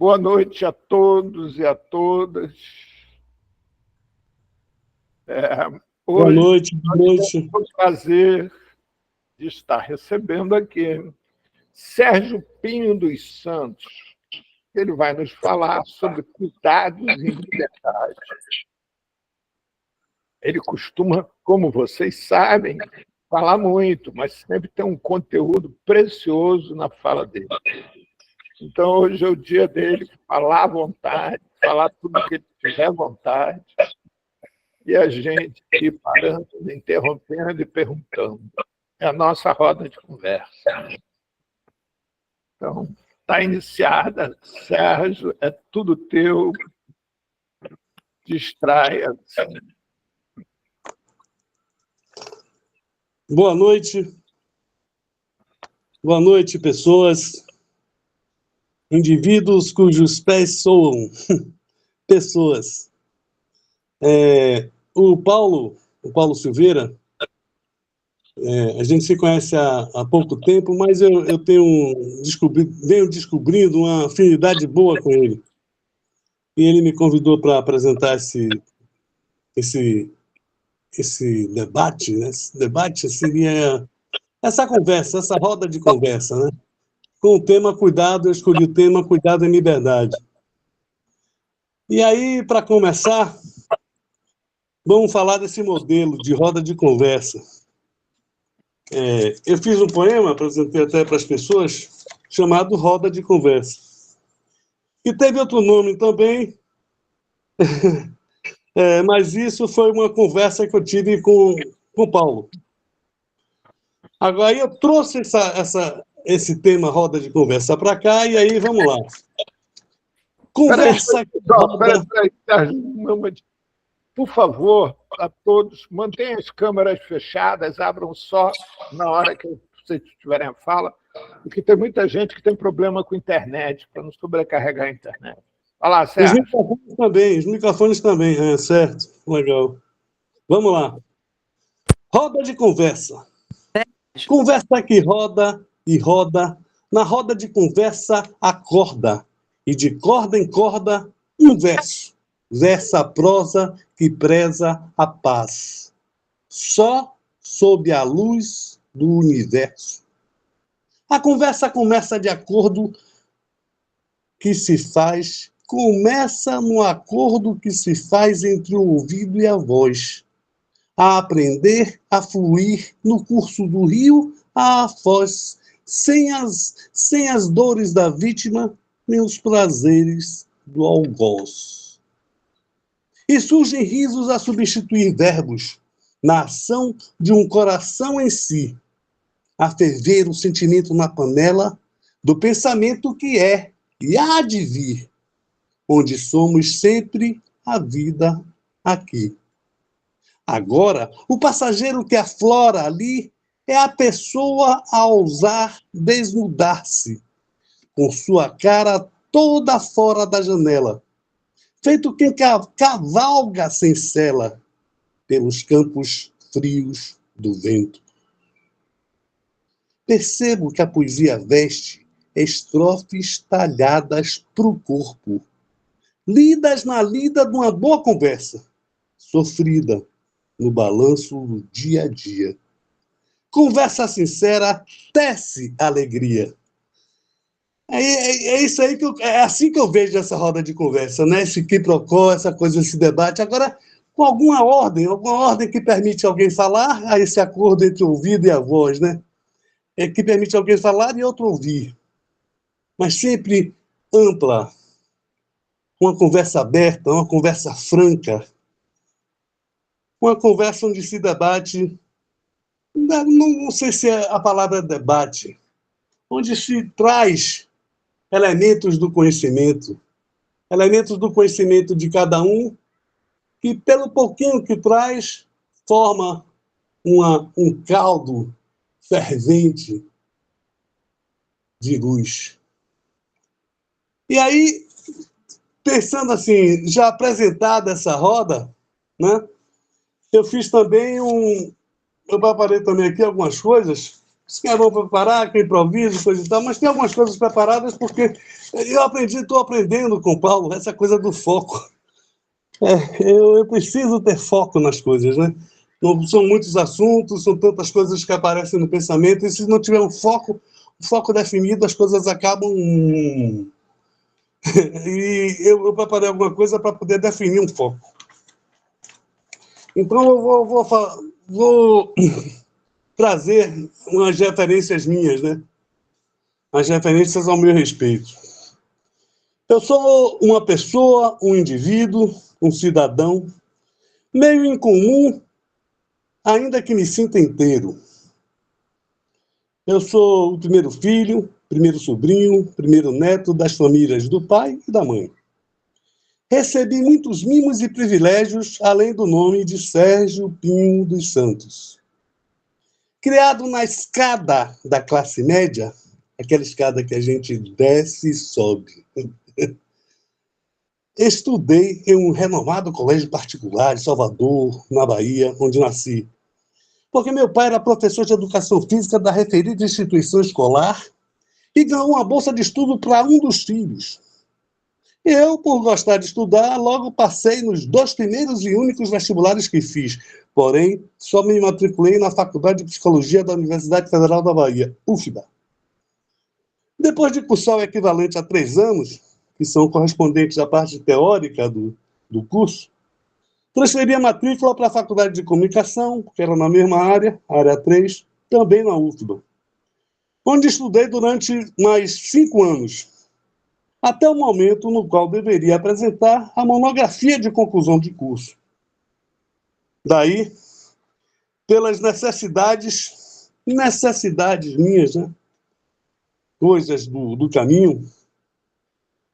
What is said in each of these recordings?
Boa noite a todos e a todas. Boa Hoje noite, boa nós temos noite. o prazer de estar recebendo aqui Sérgio Pinho dos Santos. Ele vai nos falar sobre cuidados em liberdade. Ele costuma, como vocês sabem, falar muito, mas sempre tem um conteúdo precioso na fala dele. Então, hoje é o dia dele falar à vontade, falar tudo o que ele tiver vontade, e a gente ir parando, interrompendo e perguntando. É a nossa roda de conversa. Então, está iniciada. Sérgio, é tudo teu. Distraia-se. Boa noite. Boa noite, pessoas. Indivíduos cujos pés soam. Pessoas. O Paulo Silveira, a gente se conhece há pouco tempo, mas eu venho descobrindo uma afinidade boa com ele. E ele me convidou para apresentar esse debate, né? Esse debate seria essa conversa, essa roda de conversa, né? Com o tema Cuidado, eu escolhi o tema Cuidado em Liberdade. E aí, para começar, vamos falar desse modelo de roda de conversa. Eu fiz um poema, apresentei até para as pessoas, chamado Roda de Conversa. E teve outro nome também, mas isso foi uma conversa que eu tive com o Paulo. Agora, eu trouxe esse tema Roda de Conversa para cá, e aí vamos lá. Conversa. Peraí, Sérgio. Por favor, a todos, mantenham as câmeras fechadas, abram só na hora que vocês tiverem a fala, porque tem muita gente que tem problema com a internet, para não sobrecarregar a internet. Olha lá, Sérgio. Os microfones também, certo, legal. Vamos lá. Roda de conversa. Conversa que roda e roda, na roda de conversa acorda, e de corda em corda um verso. Versa a prosa que preza a paz, só sob a luz do universo. A conversa começa de acordo que se faz, começa no acordo que se faz entre o ouvido e a voz, a aprender a fluir no curso do rio à foz, sem as dores da vítima, nem os prazeres do algoz. E surgem risos a substituir verbos, na ação de um coração em si, a ferver o sentimento na panela do pensamento que é e há de vir, onde somos sempre a vida aqui. Agora, o passageiro que aflora ali é a pessoa a ousar desnudar-se, com sua cara toda fora da janela, feito quem cavalga sem sela pelos campos frios do vento. Percebo que a poesia veste estrofes talhadas pro corpo, lidas na lida de uma boa conversa, sofrida no balanço do dia a dia. Conversa sincera tece alegria. Isso aí é assim que eu vejo essa roda de conversa, né? Esse quiprocó, essa coisa, esse debate. Agora, com alguma ordem que permite alguém falar, a esse acordo entre o ouvido e a voz, né? Que permite alguém falar e outro ouvir. Mas sempre ampla, uma conversa aberta, uma conversa franca, uma conversa onde se debate, não sei se a palavra é debate, onde se traz elementos do conhecimento de cada um, que pelo pouquinho que traz, forma um caldo fervente de luz. E aí, pensando assim, já apresentada essa roda, né, eu fiz também eu preparei também aqui algumas coisas Isso que é bom preparar, que é improviso, coisa e tal, mas tem algumas coisas preparadas porque estou aprendendo com o Paulo essa coisa do foco. Eu preciso ter foco nas coisas, né? Não são muitos assuntos, são tantas coisas que aparecem no pensamento, e se não tiver um foco definido, as coisas acabam. E eu preparei alguma coisa para poder definir um foco. Então, eu vou trazer umas referências minhas, né? As referências ao meu respeito. Eu sou uma pessoa, um indivíduo, um cidadão, meio incomum, ainda que me sinta inteiro. Eu sou o primeiro filho, primeiro sobrinho, primeiro neto das famílias do pai e da mãe. Recebi muitos mimos e privilégios, além do nome de Sérgio Pinho dos Santos. Criado na escada da classe média, aquela escada que a gente desce e sobe. Estudei em um renomado colégio particular em Salvador, na Bahia, onde nasci. Porque meu pai era professor de educação física da referida instituição escolar e ganhou uma bolsa de estudo para um dos filhos. Eu, por gostar de estudar, logo passei nos 2 primeiros e únicos vestibulares que fiz. Porém, só me matriculei na Faculdade de Psicologia da Universidade Federal da Bahia, UFBA. Depois de cursar o equivalente a 3 anos, que são correspondentes à parte teórica do curso, transferi a matrícula para a Faculdade de Comunicação, que era na mesma área, área 3, também na UFBA, onde estudei durante mais 5 anos, até o momento no qual deveria apresentar a monografia de conclusão de curso. Daí, pelas necessidades minhas, né? Coisas do caminho,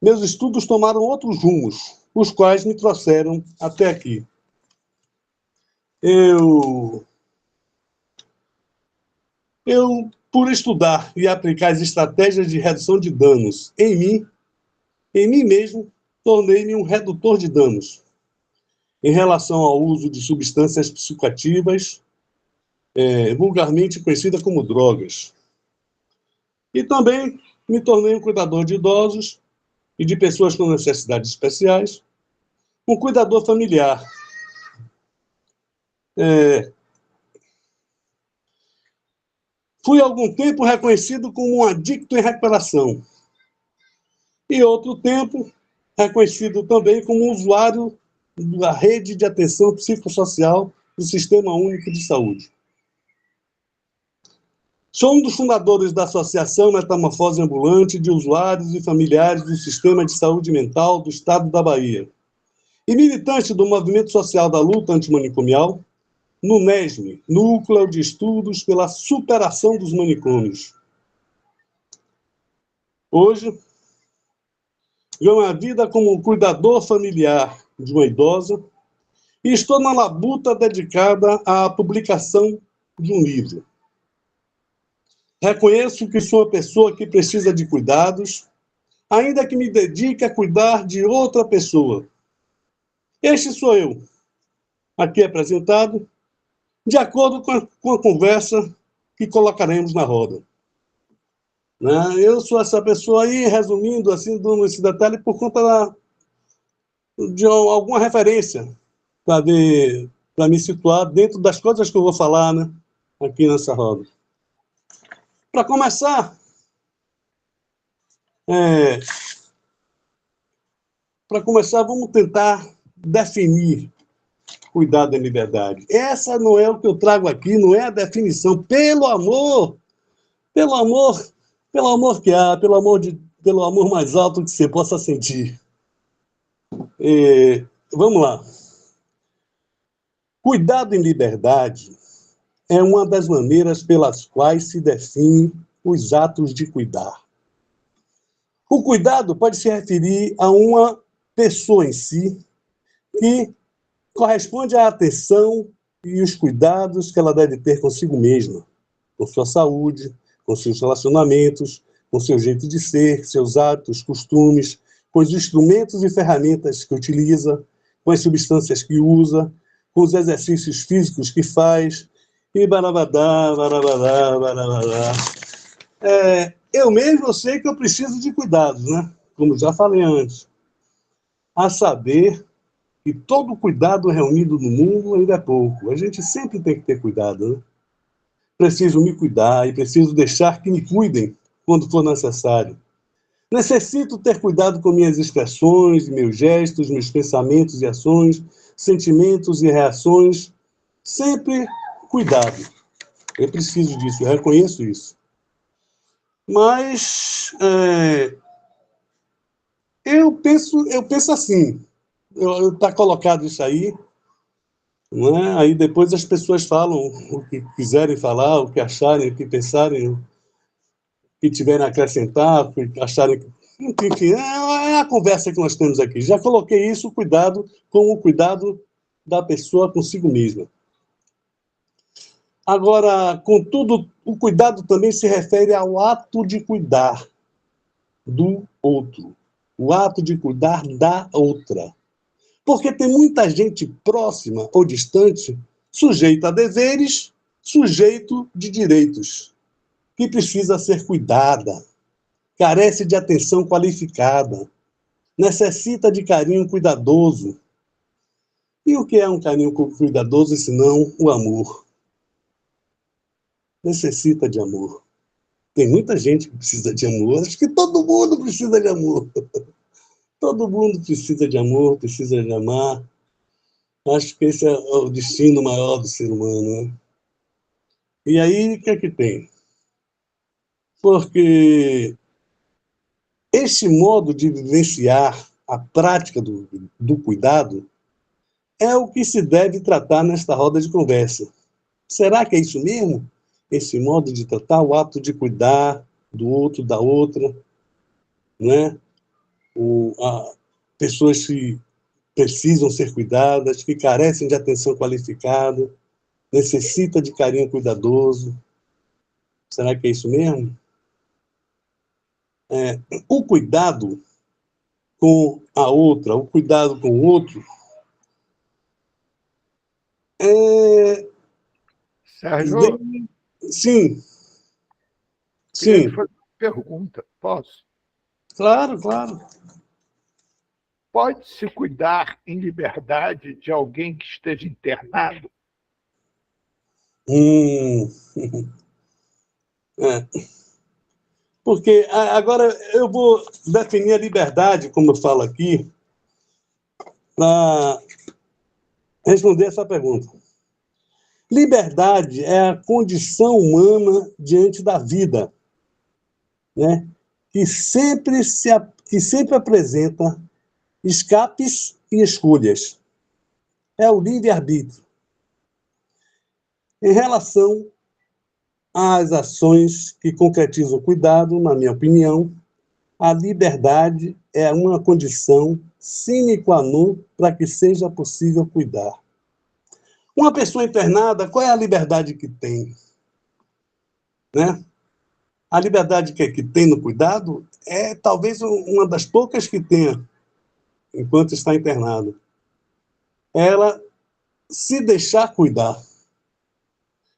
meus estudos tomaram outros rumos, os quais me trouxeram até aqui. Eu, por estudar e aplicar as estratégias de redução de danos em mim mesmo, tornei-me um redutor de danos em relação ao uso de substâncias psicoativas, vulgarmente conhecida como drogas. E também me tornei um cuidador de idosos e de pessoas com necessidades especiais, um cuidador familiar. Fui há algum tempo reconhecido como um adicto em recuperação. E outro tempo reconhecido também como um usuário da rede de atenção psicossocial do Sistema Único de Saúde. Sou um dos fundadores da Associação Metamorfose Ambulante de Usuários e Familiares do Sistema de Saúde Mental do Estado da Bahia e militante do Movimento Social da Luta Antimanicomial, no NESM, Núcleo de Estudos pela Superação dos Manicômios. Hoje, ganho a vida como cuidador familiar de uma idosa e estou na labuta dedicada à publicação de um livro. Reconheço que sou uma pessoa que precisa de cuidados, ainda que me dedique a cuidar de outra pessoa. Este sou eu, aqui apresentado, de acordo com a conversa que colocaremos na roda. Eu sou essa pessoa aí, resumindo, assim, dando esse detalhe por conta de alguma referência, para me situar dentro das coisas que eu vou falar, né, aqui nessa roda. Para começar, vamos tentar definir cuidado em liberdade. Essa não é o que eu trago aqui, não é a definição. Pelo amor que há, pelo amor mais alto que você possa sentir. Vamos lá. Cuidado em liberdade é uma das maneiras pelas quais se definem os atos de cuidar. O cuidado pode se referir a uma pessoa em si que corresponde à atenção e os cuidados que ela deve ter consigo mesma, com sua saúde, com seus relacionamentos, com seu jeito de ser, seus hábitos, costumes, com os instrumentos e ferramentas que utiliza, com as substâncias que usa, com os exercícios físicos que faz, E barabadá, barabadá, barabadá. Eu mesmo eu sei que eu preciso de cuidados, né? Como já falei antes. A saber que todo cuidado reunido no mundo ainda é pouco. A gente sempre tem que ter cuidado, né? Preciso me cuidar e preciso deixar que me cuidem quando for necessário. Necessito ter cuidado com minhas expressões, meus gestos, meus pensamentos e ações, sentimentos e reações. Sempre cuidado. Eu preciso disso, eu reconheço isso. Mas eu penso assim, está colocado isso aí, não é? Aí depois as pessoas falam o que quiserem falar, o que acharem, o que pensarem, o que tiverem a acrescentar, o que acharem. Enfim, é a conversa que nós temos aqui. Já coloquei isso, cuidado, com o cuidado da pessoa consigo mesma. Agora, contudo, o cuidado também se refere ao ato de cuidar do outro, o ato de cuidar da outra. Porque tem muita gente próxima ou distante, sujeita a deveres, sujeito de direitos, que precisa ser cuidada, carece de atenção qualificada, necessita de carinho cuidadoso. E o que é um carinho cuidadoso, senão o amor? Necessita de amor. Tem muita gente que precisa de amor, acho que todo mundo precisa de amor. Todo mundo precisa de amor, precisa de amar. Acho que esse é o destino maior do ser humano, né? E aí, o que é que tem? Porque este modo de vivenciar a prática do cuidado é o que se deve tratar nesta roda de conversa. Será que é isso mesmo? Esse modo de tratar, o ato de cuidar do outro, da outra, né? Pessoas que precisam ser cuidadas, que carecem de atenção qualificada, necessita de carinho cuidadoso. Será que é isso mesmo? O cuidado com a outra, o cuidado com o outro, é... Sérgio, Sim, queria te sim, fazer uma pergunta. Posso? claro, claro. Pode-se cuidar em liberdade de alguém que esteja internado? Hum, é. Porque agora eu vou definir a liberdade, como eu falo aqui, para responder essa pergunta. Liberdade é a condição humana diante da vida, né? Que sempre apresenta escapes e escolhas. É o livre-arbítrio. Em relação às ações que concretizam o cuidado, na minha opinião, a liberdade é uma condição sine qua non para que seja possível cuidar. Uma pessoa internada, qual é a liberdade que tem? Né? A liberdade que tem no cuidado é talvez uma das poucas que tenha enquanto está internado. Ela se deixar cuidar.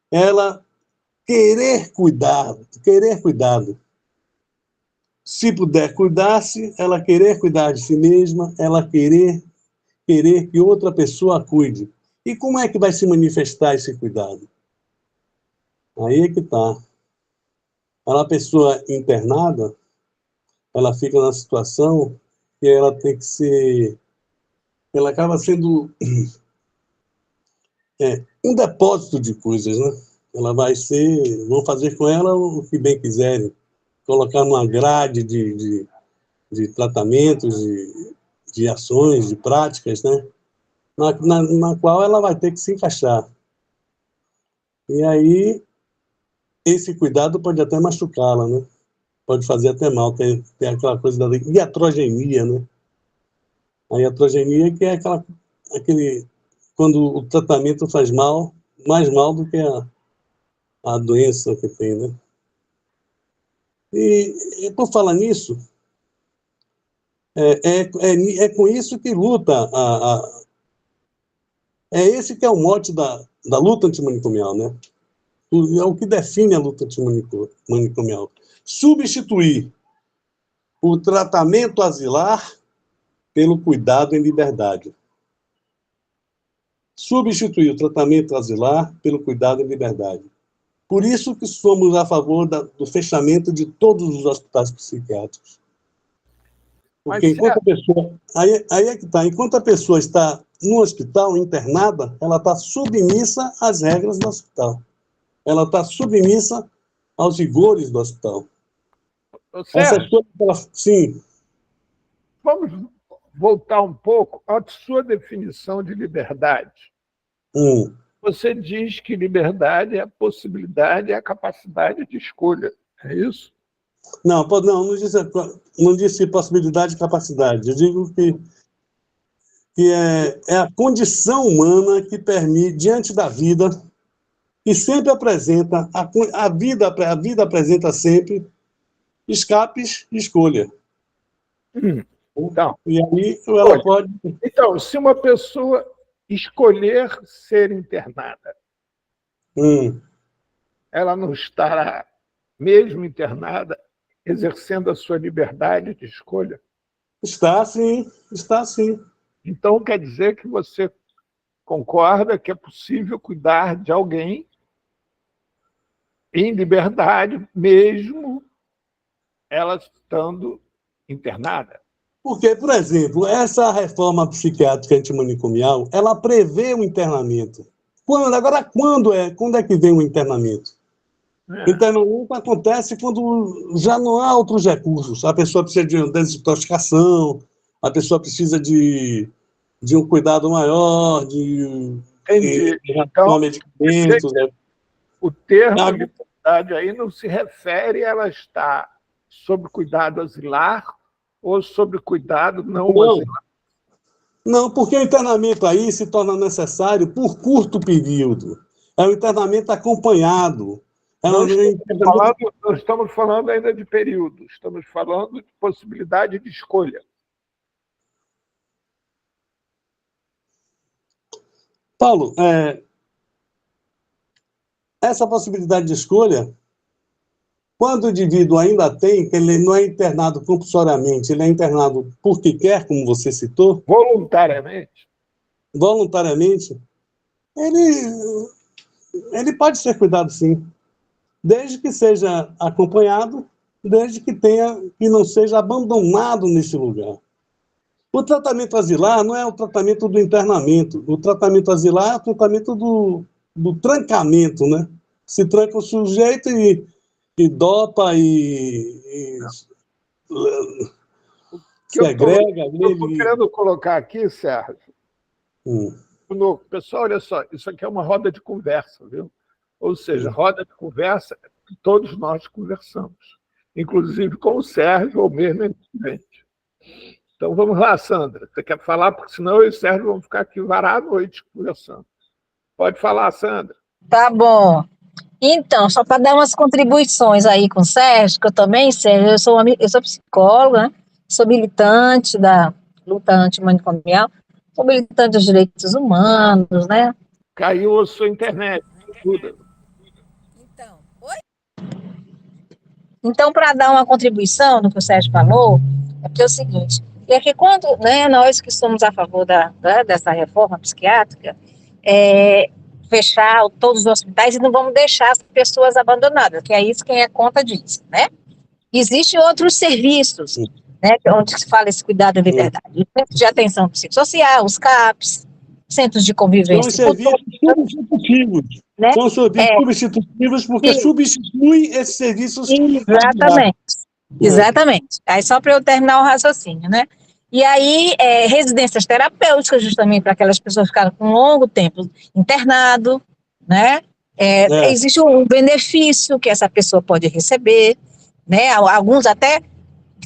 Ela querer cuidar, querer cuidado. Se puder cuidar-se, ela querer cuidar de si mesma, ela querer que outra pessoa cuide. E como é que vai se manifestar esse cuidado? Aí é que está. A pessoa internada, ela fica na situação que ela tem que ser... Ela acaba sendo um depósito de coisas, né? Ela vai ser... Vão fazer com ela o que bem quiserem. Colocar numa grade de tratamentos, de ações, de práticas, né? Na qual ela vai ter que se encaixar. E aí, esse cuidado pode até machucá-la, né? Pode fazer até mal. Tem aquela coisa da iatrogenia, né? A iatrogenia que é aquele... Quando o tratamento faz mal, mais mal do que a doença que tem, né? E por falar nisso, é com isso que luta é esse que é o mote da luta antimanicomial, né? é o que define a luta antimanicomial. Substituir o tratamento asilar pelo cuidado em liberdade. Substituir o tratamento asilar pelo cuidado em liberdade. Por isso que somos a favor do fechamento de todos os hospitais psiquiátricos. Porque enquanto a pessoa... Aí é que está. Enquanto a pessoa está no hospital, internada, ela está submissa às regras do hospital. Ela está submissa aos rigores do hospital. Essas coisas, sim. Vamos voltar um pouco à sua definição de liberdade. Você diz que liberdade é a possibilidade, é a capacidade de escolha. É isso? Não disse possibilidade e capacidade. Eu digo que é a condição humana que permite, diante da vida, e sempre apresenta, a vida apresenta sempre escapes e escolha. Então, e aí ela pode... Então, se uma pessoa escolher ser internada, ela não estará, mesmo internada, exercendo a sua liberdade de escolha? Está sim, está sim. Então, quer dizer que você concorda que é possível cuidar de alguém em liberdade, mesmo ela estando internada? Porque, por exemplo, essa reforma psiquiátrica antimanicomial, ela prevê o internamento. Agora, quando é que vem o internamento? O internamento acontece quando já não há outros recursos. A pessoa precisa de uma desintoxicação, a pessoa precisa de um cuidado maior, de então, medicamentos. O termo liberdade aí não se refere a ela estar sob cuidado asilar ou sob cuidado não asilar? Não, porque o internamento aí se torna necessário por curto período. É um internamento acompanhado. Não estamos falando ainda de período, estamos falando de possibilidade de escolha. Paulo, essa possibilidade de escolha, quando o indivíduo ainda tem, que ele não é internado compulsoriamente, ele é internado porque quer, como você citou. Voluntariamente? Voluntariamente, ele pode ser cuidado, sim. Desde que seja acompanhado, desde que não seja abandonado nesse lugar. O tratamento asilar não é o tratamento do internamento. O tratamento asilar é o tratamento do trancamento, né? Se tranca o sujeito e dopa e segrega. Eu estou querendo colocar aqui, Sérgio. Pessoal, olha só, isso aqui é uma roda de conversa, viu? Ou seja, roda de conversa, todos nós conversamos, inclusive com o Sérgio, ou mesmo entre. Então, vamos lá, Sandra. Você quer falar? Porque senão eu e o Sérgio vamos ficar aqui varar a noite conversando. Pode falar, Sandra. Tá bom. Então, só para dar umas contribuições aí com o Sérgio, que eu também, Sérgio, eu sou psicóloga, sou militante da luta antimanicomial, sou militante dos direitos humanos, né? Caiu a sua internet, tudo. Então, para dar uma contribuição no que o Sérgio falou, é porque é o seguinte, é que quando, né, nós que somos a favor dessa reforma psiquiátrica, fechar todos os hospitais e não vamos deixar as pessoas abandonadas, que é isso quem é conta disso, né? Existem outros serviços, né, onde se fala esse cuidado e liberdade. Os centros de atenção psicossocial, os CAPs, centros de convivência. São serviços substitutivos. Né? São serviços substitutivos porque substituem esses serviços. Exatamente. Exatamente. Aí só para eu terminar o raciocínio, né? E aí, residências terapêuticas, justamente para aquelas pessoas ficarem com longo tempo internado, né? Existe um benefício que essa pessoa pode receber, né? Alguns até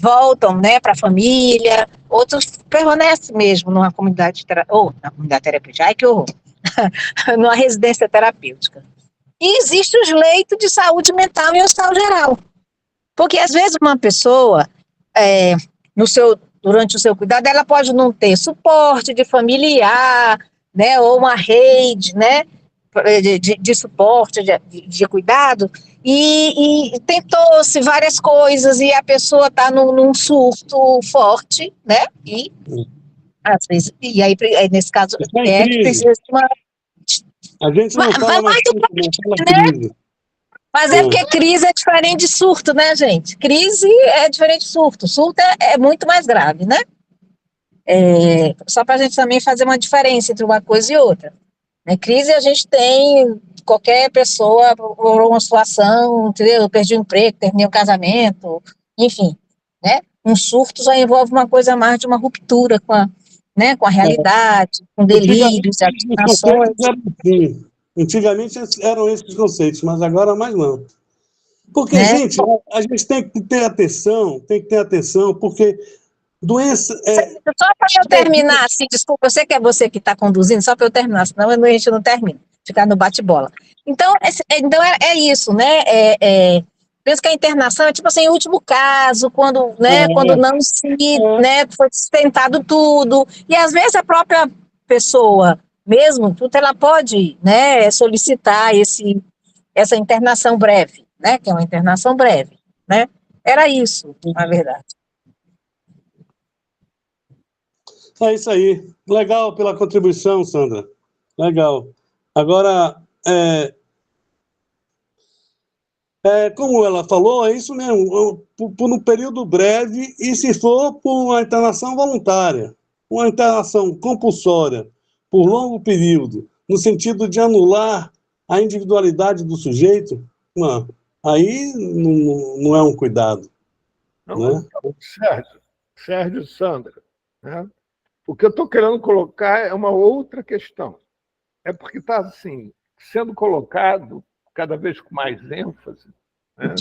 voltam, né, para a família, outros permanecem mesmo numa comunidade na comunidade terapêutica. Ai, que horror! Numa residência terapêutica. E existem os leitos de saúde mental em hospital geral. Porque, às vezes, uma pessoa, durante o seu cuidado, ela pode não ter suporte de familiar, né, ou uma rede, né, de suporte, de cuidado, e tentou-se várias coisas, e a pessoa está num surto forte, né? E às vezes, e aí nesse caso Está em que crise. precisa de uma. A gente não fala mais surto, não fala crise. Mas é porque crise é diferente de surto, né, gente? Crise é diferente de surto. Surto é muito mais grave, né? Só para a gente também fazer uma diferença entre uma coisa e outra. Né? Crise a gente tem qualquer pessoa por uma situação, entendeu? Eu perdi o emprego, terminei o casamento, enfim, né? Um surto já envolve uma coisa mais de uma ruptura né, com a realidade, com delírios, alucinações. Antigamente eram esses conceitos, mas agora mais não. Porque, né? gente, a gente tem que ter atenção, porque doença... Só para eu terminar, assim, desculpa, eu sei que é você que está conduzindo, só para eu terminar, senão a gente não termina, ficar no bate-bola. Então, é isso, né? Penso que a internação é tipo assim, em último caso, quando não né, foi tentado tudo, e às vezes a própria pessoa mesmo, ela pode, né, solicitar essa internação breve, né, que é uma internação breve, né? Era isso, na verdade. É isso aí. Legal pela contribuição, Sandra. Legal. Agora, como ela falou, é isso mesmo, por um período breve, e se for por uma internação voluntária, uma internação compulsória, por longo período, no sentido de anular a individualidade do sujeito, não, aí não é um cuidado. Não, né? Sérgio e Sandra, né? O que eu estou querendo colocar é uma outra questão. É porque está assim, sendo colocado cada vez com mais ênfase, né?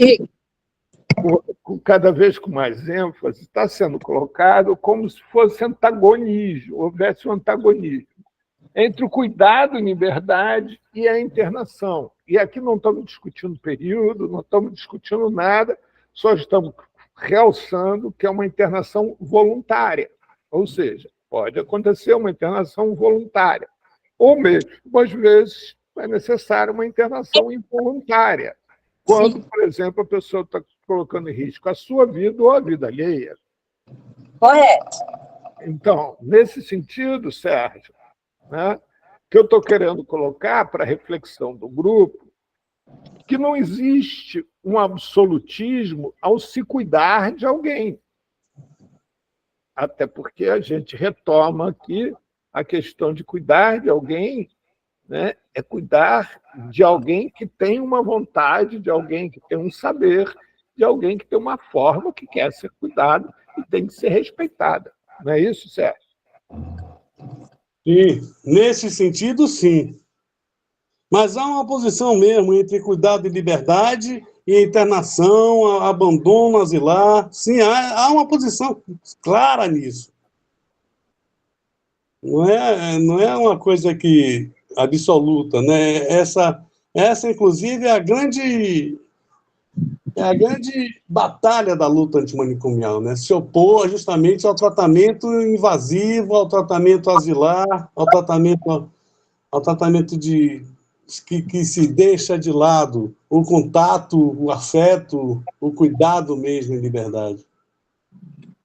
Cada vez com mais ênfase, está sendo colocado como se fosse antagonismo, houvesse um antagonismo entre o cuidado em liberdade e a internação. E aqui não estamos discutindo período, não estamos discutindo nada, só estamos realçando que é uma internação voluntária, ou seja, pode acontecer uma internação voluntária, ou mesmo, às vezes, é necessária uma internação involuntária, quando, por exemplo, a pessoa está colocando em risco a sua vida ou a vida alheia. Correto. Então, nesse sentido, Sérgio, né, que eu estou querendo colocar para a reflexão do grupo, que não existe um absolutismo ao se cuidar de alguém. Até porque a gente retoma aqui a questão de cuidar de alguém, né, é cuidar de alguém que tem uma vontade, de alguém que tem um saber, de alguém que tem uma forma que quer ser cuidado e tem que ser respeitada. Não é isso, Sérgio? Sim, nesse sentido, sim. Mas há uma oposição mesmo entre cuidado e liberdade e internação, abandono asilar. Sim, há uma posição clara nisso. Não é uma coisa que absoluta, né? Essa inclusive, é a grande batalha da luta antimanicomial, né? Se opor justamente ao tratamento invasivo, ao tratamento asilar, ao tratamento que se deixa de lado o contato, o afeto, o cuidado mesmo em liberdade.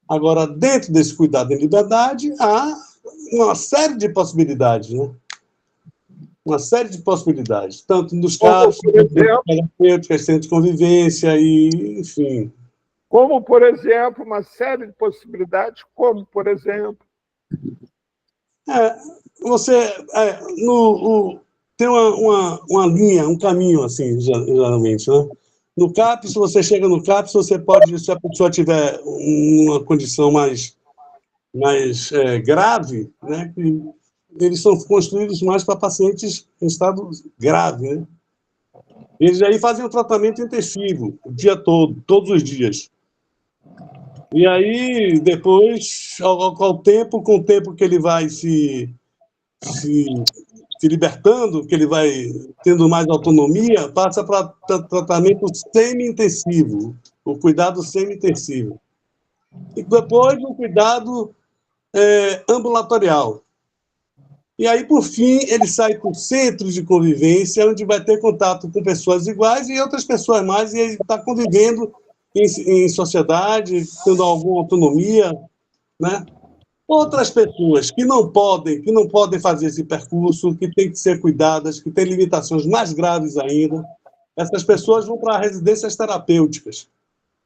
Agora, dentro desse cuidado em liberdade, há uma série de possibilidades, né? Uma série de possibilidades, tanto nos casos terapêuticos, centros de convivência, e, enfim. Como, por exemplo, uma série de possibilidades, como, por exemplo... Tem uma linha, um caminho, assim, geralmente, né? No CAPS, se você chega no CAPS, você pode, se a pessoa tiver uma condição mais grave, né? Eles são construídos mais para pacientes em estado grave, né? Eles aí fazem um tratamento intensivo, o dia todo, todos os dias. E aí, depois, com o tempo que ele vai se libertando, que ele vai tendo mais autonomia, passa para tratamento semi-intensivo, o cuidado semi-intensivo. E depois o cuidado ambulatorial. E aí, por fim, ele sai para o centro de convivência, onde vai ter contato com pessoas iguais e outras pessoas mais, e ele está convivendo em sociedade, tendo alguma autonomia, né? Outras pessoas que não podem fazer esse percurso, que têm que ser cuidadas, que têm limitações mais graves ainda, essas pessoas vão para residências terapêuticas,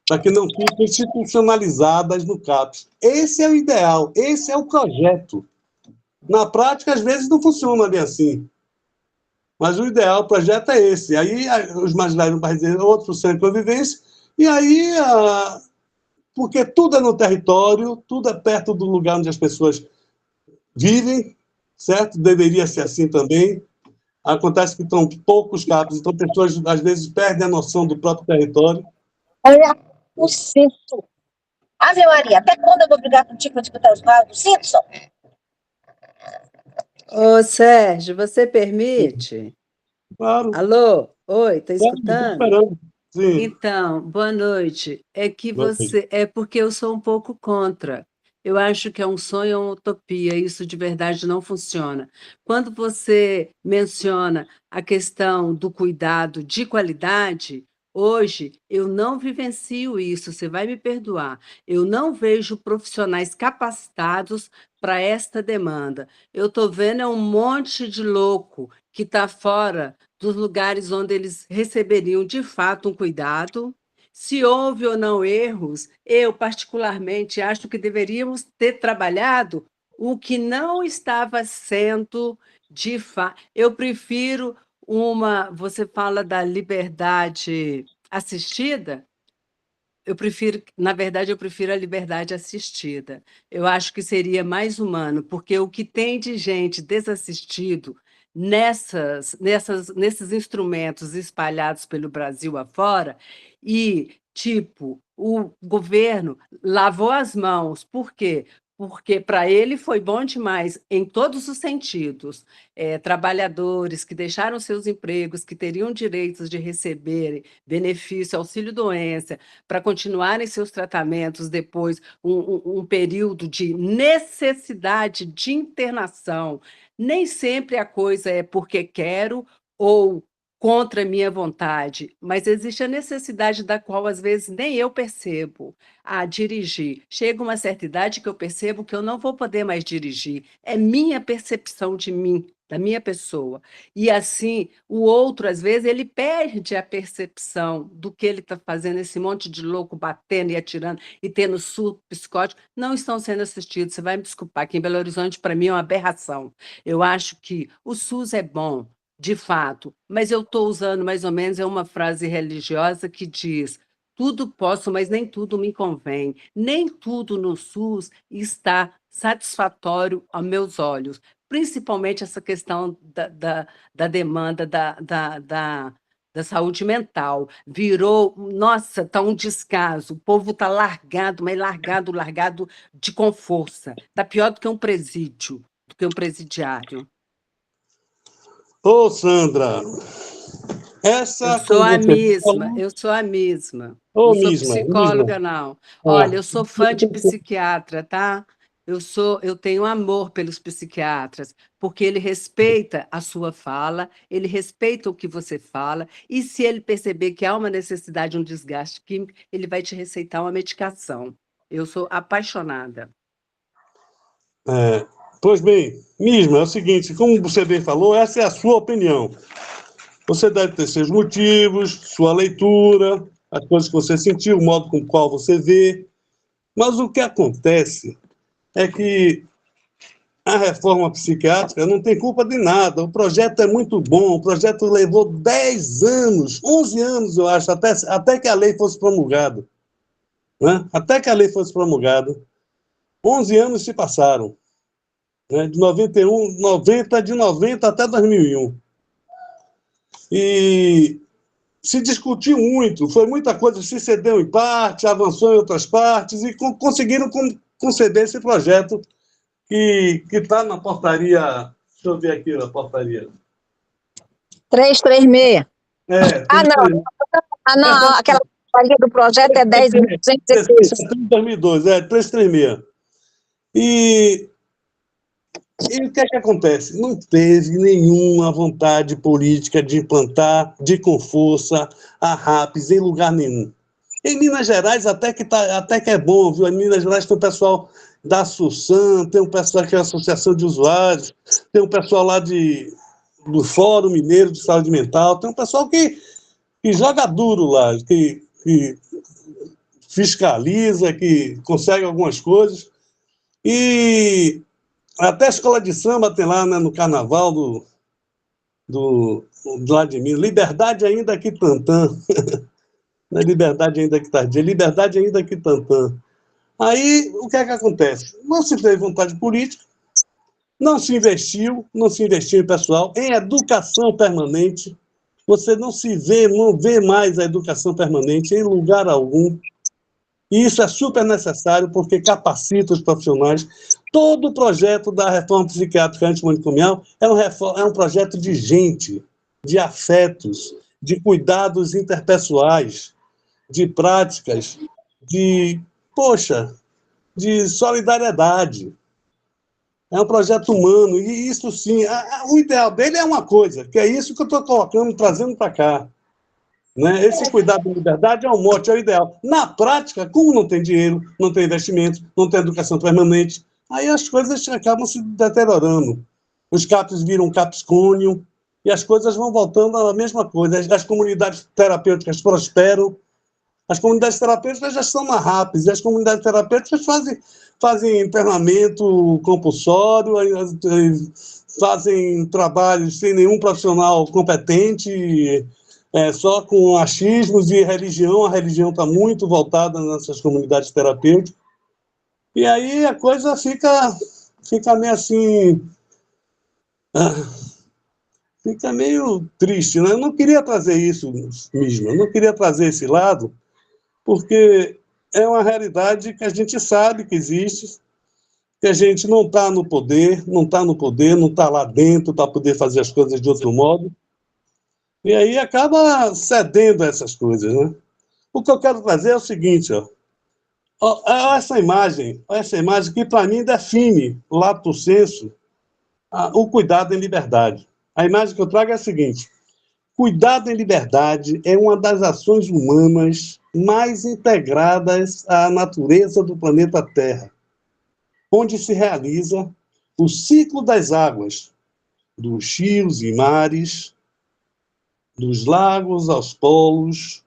para que não fiquem institucionalizadas no CAPS. Esse é o ideal, esse é o projeto. Na prática, às vezes, não funciona bem assim. Mas o ideal, o projeto é esse. Aí os mais levam para residência, outros para convivência, e aí, porque tudo é no território, tudo é perto do lugar onde as pessoas vivem, certo? Deveria ser assim também. Acontece que estão poucos CAPs, então pessoas, às vezes, perdem a noção do próprio território. Olha o cinto. Ave Maria, até quando eu vou brigar contigo para disputar os carros do Simpson? Ô, Sérgio, você permite? Claro, Alô? Oi, tá claro, estou escutando? esperando. Sim. Então, boa noite. É porque eu sou um pouco contra. Eu acho que é um sonho, é uma utopia, isso de verdade não funciona. Quando você menciona a questão do cuidado de qualidade, hoje eu não vivencio isso, você vai me perdoar. Eu não vejo profissionais capacitados para esta demanda. Eu estou vendo um monte de louco que está fora dos lugares onde eles receberiam de fato um cuidado. Se houve ou não erros, eu particularmente acho que deveríamos ter trabalhado o que não estava sendo de fato. Eu prefiro você fala da liberdade assistida, na verdade, eu prefiro a liberdade assistida. Eu acho que seria mais humano, porque o que tem de gente desassistido nesses instrumentos espalhados pelo Brasil afora, e, tipo, o governo lavou as mãos. Por quê? Porque para ele foi bom demais em todos os sentidos. Trabalhadores que deixaram seus empregos, que teriam direitos de receber benefício, auxílio-doença, para continuarem seus tratamentos depois, um período de necessidade de internação. Nem sempre a coisa é porque quero ou contra a minha vontade, mas existe a necessidade da qual, às vezes, nem eu percebo a dirigir. Chega uma certa idade que eu percebo que eu não vou poder mais dirigir. É minha percepção de mim, da minha pessoa. E assim, o outro, às vezes, ele perde a percepção do que ele está fazendo, esse monte de louco batendo e atirando e tendo surto psicótico, não estão sendo assistidos. Você vai me desculpar, aqui em Belo Horizonte, para mim, é uma aberração. Eu acho que o SUS é bom, de fato, mas eu estou usando mais ou menos uma frase religiosa que diz: tudo posso, mas nem tudo me convém. Nem tudo no SUS está satisfatório aos meus olhos, principalmente essa questão da demanda da saúde mental. Virou, nossa, está um descaso, o povo está largado, mas largado com força. Está pior do que um presídio, do que um presidiário. Ô, Sandra, essa, como você falou, Eu sou a mesma. ô, Não sou Misma, psicóloga, não. Olha, eu sou fã de psiquiatra, tá? Eu tenho amor pelos psiquiatras, porque ele respeita a sua fala, ele respeita o que você fala, e se ele perceber que há uma necessidade, um desgaste químico, ele vai te receitar uma medicação. Eu sou apaixonada. Pois bem, Misma, é o seguinte, como você bem falou, essa é a sua opinião. Você deve ter seus motivos, sua leitura, as coisas que você sentiu, o modo com o qual você vê, mas o que acontece é que a reforma psiquiátrica não tem culpa de nada. O projeto é muito bom, o projeto levou 10 anos, 11 anos, eu acho, até que a lei fosse promulgada. Né? Até que a lei fosse promulgada. 11 anos se passaram. Né? De 90 até 2001. E se discutiu muito, foi muita coisa, se cedeu em parte, avançou em outras partes, e conseguiram conceder esse projeto que está na portaria. Deixa eu ver aqui a portaria. 336. Não, aquela portaria do projeto é 10.216. 2002, 336. E E o que é que acontece? Não teve nenhuma vontade política de implantar, de com força, a RAPS em lugar nenhum. Em Minas Gerais até que é bom, viu? Em Minas Gerais tem o pessoal da Assunção, tem o pessoal que é a Associação de Usuários, tem o pessoal lá do Fórum Mineiro de Saúde Mental, tem um pessoal que joga duro lá, que fiscaliza, que consegue algumas coisas. E até a escola de samba tem lá, né, no carnaval do lá de Minas. Liberdade ainda que tantã. Não é liberdade ainda que tardia, liberdade ainda que tantã. Aí, o que é que acontece? Não se teve vontade política, não se investiu em pessoal, em educação permanente. Você não vê mais a educação permanente em lugar algum. E isso é super necessário porque capacita os profissionais. Todo o projeto da reforma psiquiátrica antimanicomial é um projeto de gente, de afetos, de cuidados interpessoais, de práticas, de, poxa, de solidariedade. É um projeto humano, e isso sim, o ideal dele é uma coisa, que é isso que eu estou colocando, trazendo para cá. Né? Esse cuidado da liberdade é o mote, é o ideal. Na prática, como não tem dinheiro, não tem investimento, não tem educação permanente, aí as coisas acabam se deteriorando. Os CAPs viram CAPs Conium, e as coisas vão voltando à mesma coisa. As comunidades terapêuticas prosperam, as comunidades terapêuticas já são mais rápidas, e as comunidades terapêuticas fazem internamento compulsório, fazem trabalhos sem nenhum profissional competente, só com achismos e religião. A religião está muito voltada nessas comunidades terapêuticas. E aí a coisa fica meio assim... Fica meio triste, né? Eu não queria trazer isso mesmo, eu não queria trazer esse lado, porque é uma realidade que a gente sabe que existe, que a gente não está no poder, não está lá dentro para poder fazer as coisas de outro modo, e aí acaba cedendo a essas coisas, né? O que eu quero trazer é o seguinte, ó. Olha essa imagem que para mim define, lato sensu, o cuidado em liberdade. A imagem que eu trago é a seguinte: cuidado em liberdade é uma das ações humanas mais integradas à natureza do planeta Terra, onde se realiza o ciclo das águas, dos rios e mares, dos lagos aos polos,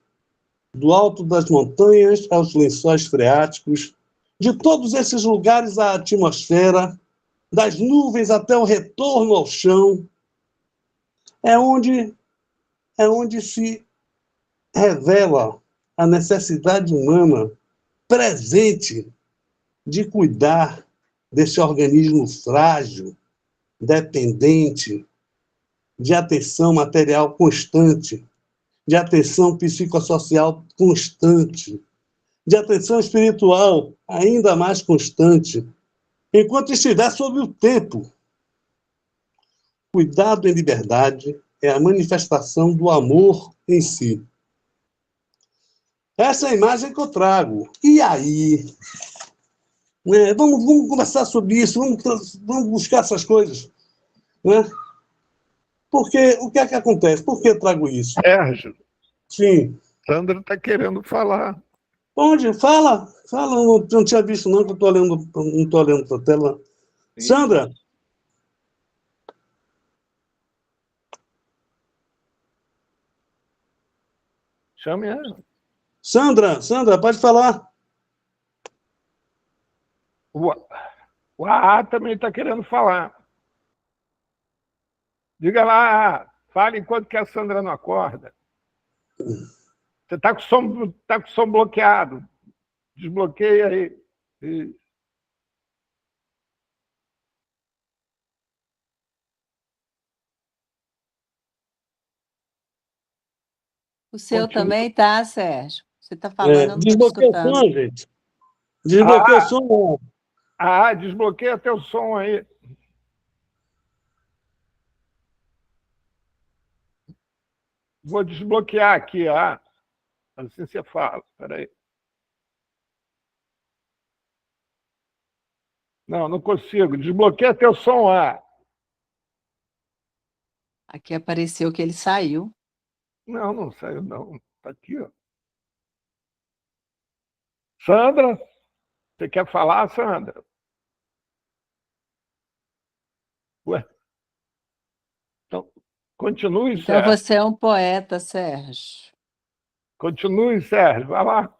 do alto das montanhas aos lençóis freáticos, de todos esses lugares à atmosfera, das nuvens até o retorno ao chão, é onde se revela a necessidade humana presente de cuidar desse organismo frágil, dependente, de atenção material constante, de atenção psicossocial constante, de atenção espiritual ainda mais constante, enquanto estiver sob o tempo. Cuidado em liberdade é a manifestação do amor em si. Essa é a imagem que eu trago. E aí? Vamos conversar sobre isso, vamos buscar essas coisas. Né? Porque o que é que acontece? Por que eu trago isso? Sérgio, Sim. Sandra está querendo falar. Onde? Fala, não tinha visto não, que eu não estou olhando para a tela. Sim. Sandra? Chame ela. Sandra, pode falar. O AA também está querendo falar. Diga lá, fale enquanto que a Sandra não acorda. Você está com o som bloqueado. Desbloqueia aí. O seu também tá, Sérgio? Você está falando, eu não estou desbloqueia escutando. o som, gente. Desbloqueia o som. Desbloqueia teu som aí. Vou desbloquear aqui, assim você fala. Espera aí. Não, não consigo. Desbloqueia teu som lá. Aqui apareceu que ele saiu. Não, não saiu, não. Está aqui, ó. Sandra, você quer falar, Sandra? Ué? Então, continue, Então Sérgio. você é um poeta, Sérgio. Continue, Sérgio. Vai lá.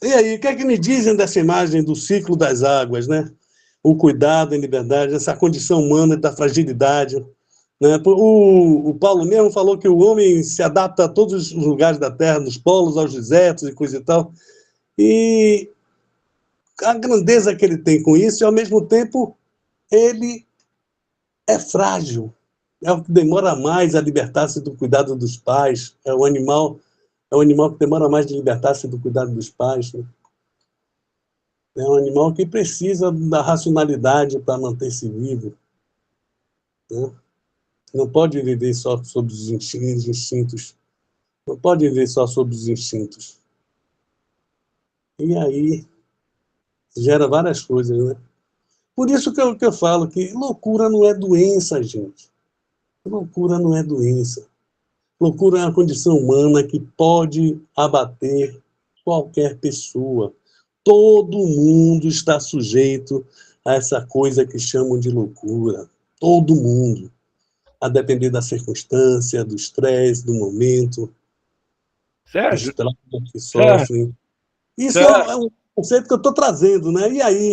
E aí, o que é que me dizem dessa imagem do ciclo das águas, né? O cuidado em liberdade, essa condição humana da fragilidade, né? O Paulo mesmo falou que o homem se adapta a todos os lugares da Terra, nos polos, aos desertos e coisa e tal. E a grandeza que ele tem com isso, e ao mesmo tempo ele é frágil. É o que demora mais a libertar-se do cuidado dos pais. É o animal que demora mais de libertar-se do cuidado dos pais, né? É um animal que precisa da racionalidade para manter-se vivo, né? Não pode viver só sobre os instintos. Não pode viver só sobre os instintos. E aí gera várias coisas, né? Por isso que eu falo que loucura não é doença, gente. Loucura não é doença. Loucura é uma condição humana que pode abater qualquer pessoa. Todo mundo está sujeito a essa coisa que chamam de loucura. Todo mundo. A depender da circunstância, do estresse, do momento, dos Sérgio, traumas que Sérgio, sofrem. Isso Sérgio, é um conceito que eu estou trazendo, né? E aí?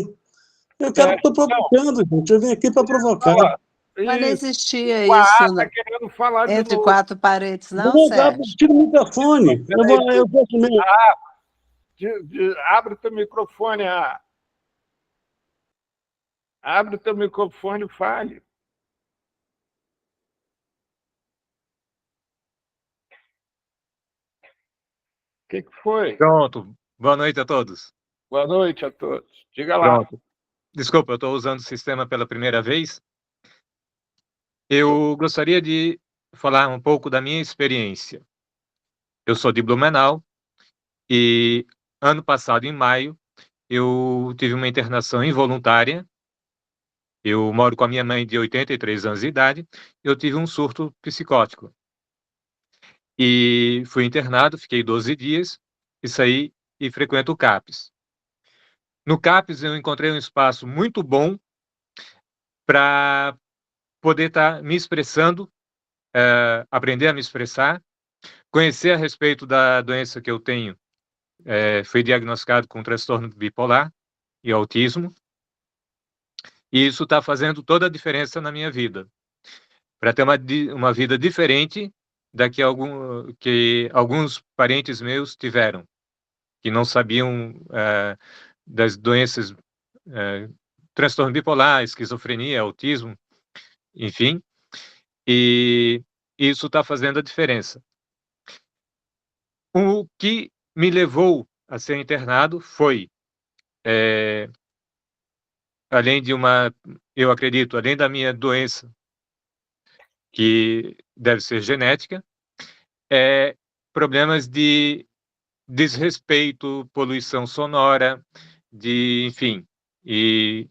Eu quero que Sérgio, estou provocando, gente. Eu vim aqui para provocar. fala. Mas não Isso, existia o isso AA está querendo falar de entre novo. quatro paredes, não, Vou dar Sérgio? tira o microfone. Eu vou mesmo. Abre o teu microfone, AA. Abre o teu microfone e fale. O que foi? Pronto. Boa noite a todos. Boa noite a todos. Diga lá. Pronto. Desculpa, eu estou usando o sistema pela primeira vez. Eu gostaria de falar um pouco da minha experiência. Eu sou de Blumenau e ano passado, em maio, eu tive uma internação involuntária. Eu moro com a minha mãe de 83 anos de idade. Eu tive um surto psicótico. E fui internado, fiquei 12 dias e saí e frequento o CAPS. No CAPS eu encontrei um espaço muito bom para poder estar me expressando, aprender a me expressar, conhecer a respeito da doença que eu tenho. Fui diagnosticado com transtorno bipolar e autismo, e isso está fazendo toda a diferença na minha vida, para ter uma vida diferente da que alguns parentes meus tiveram, que não sabiam das doenças, transtorno bipolar, esquizofrenia, autismo, enfim, e isso está fazendo a diferença. O que me levou a ser internado foi, eu acredito, além da minha doença, que deve ser genética, problemas de desrespeito, poluição sonora, enfim, e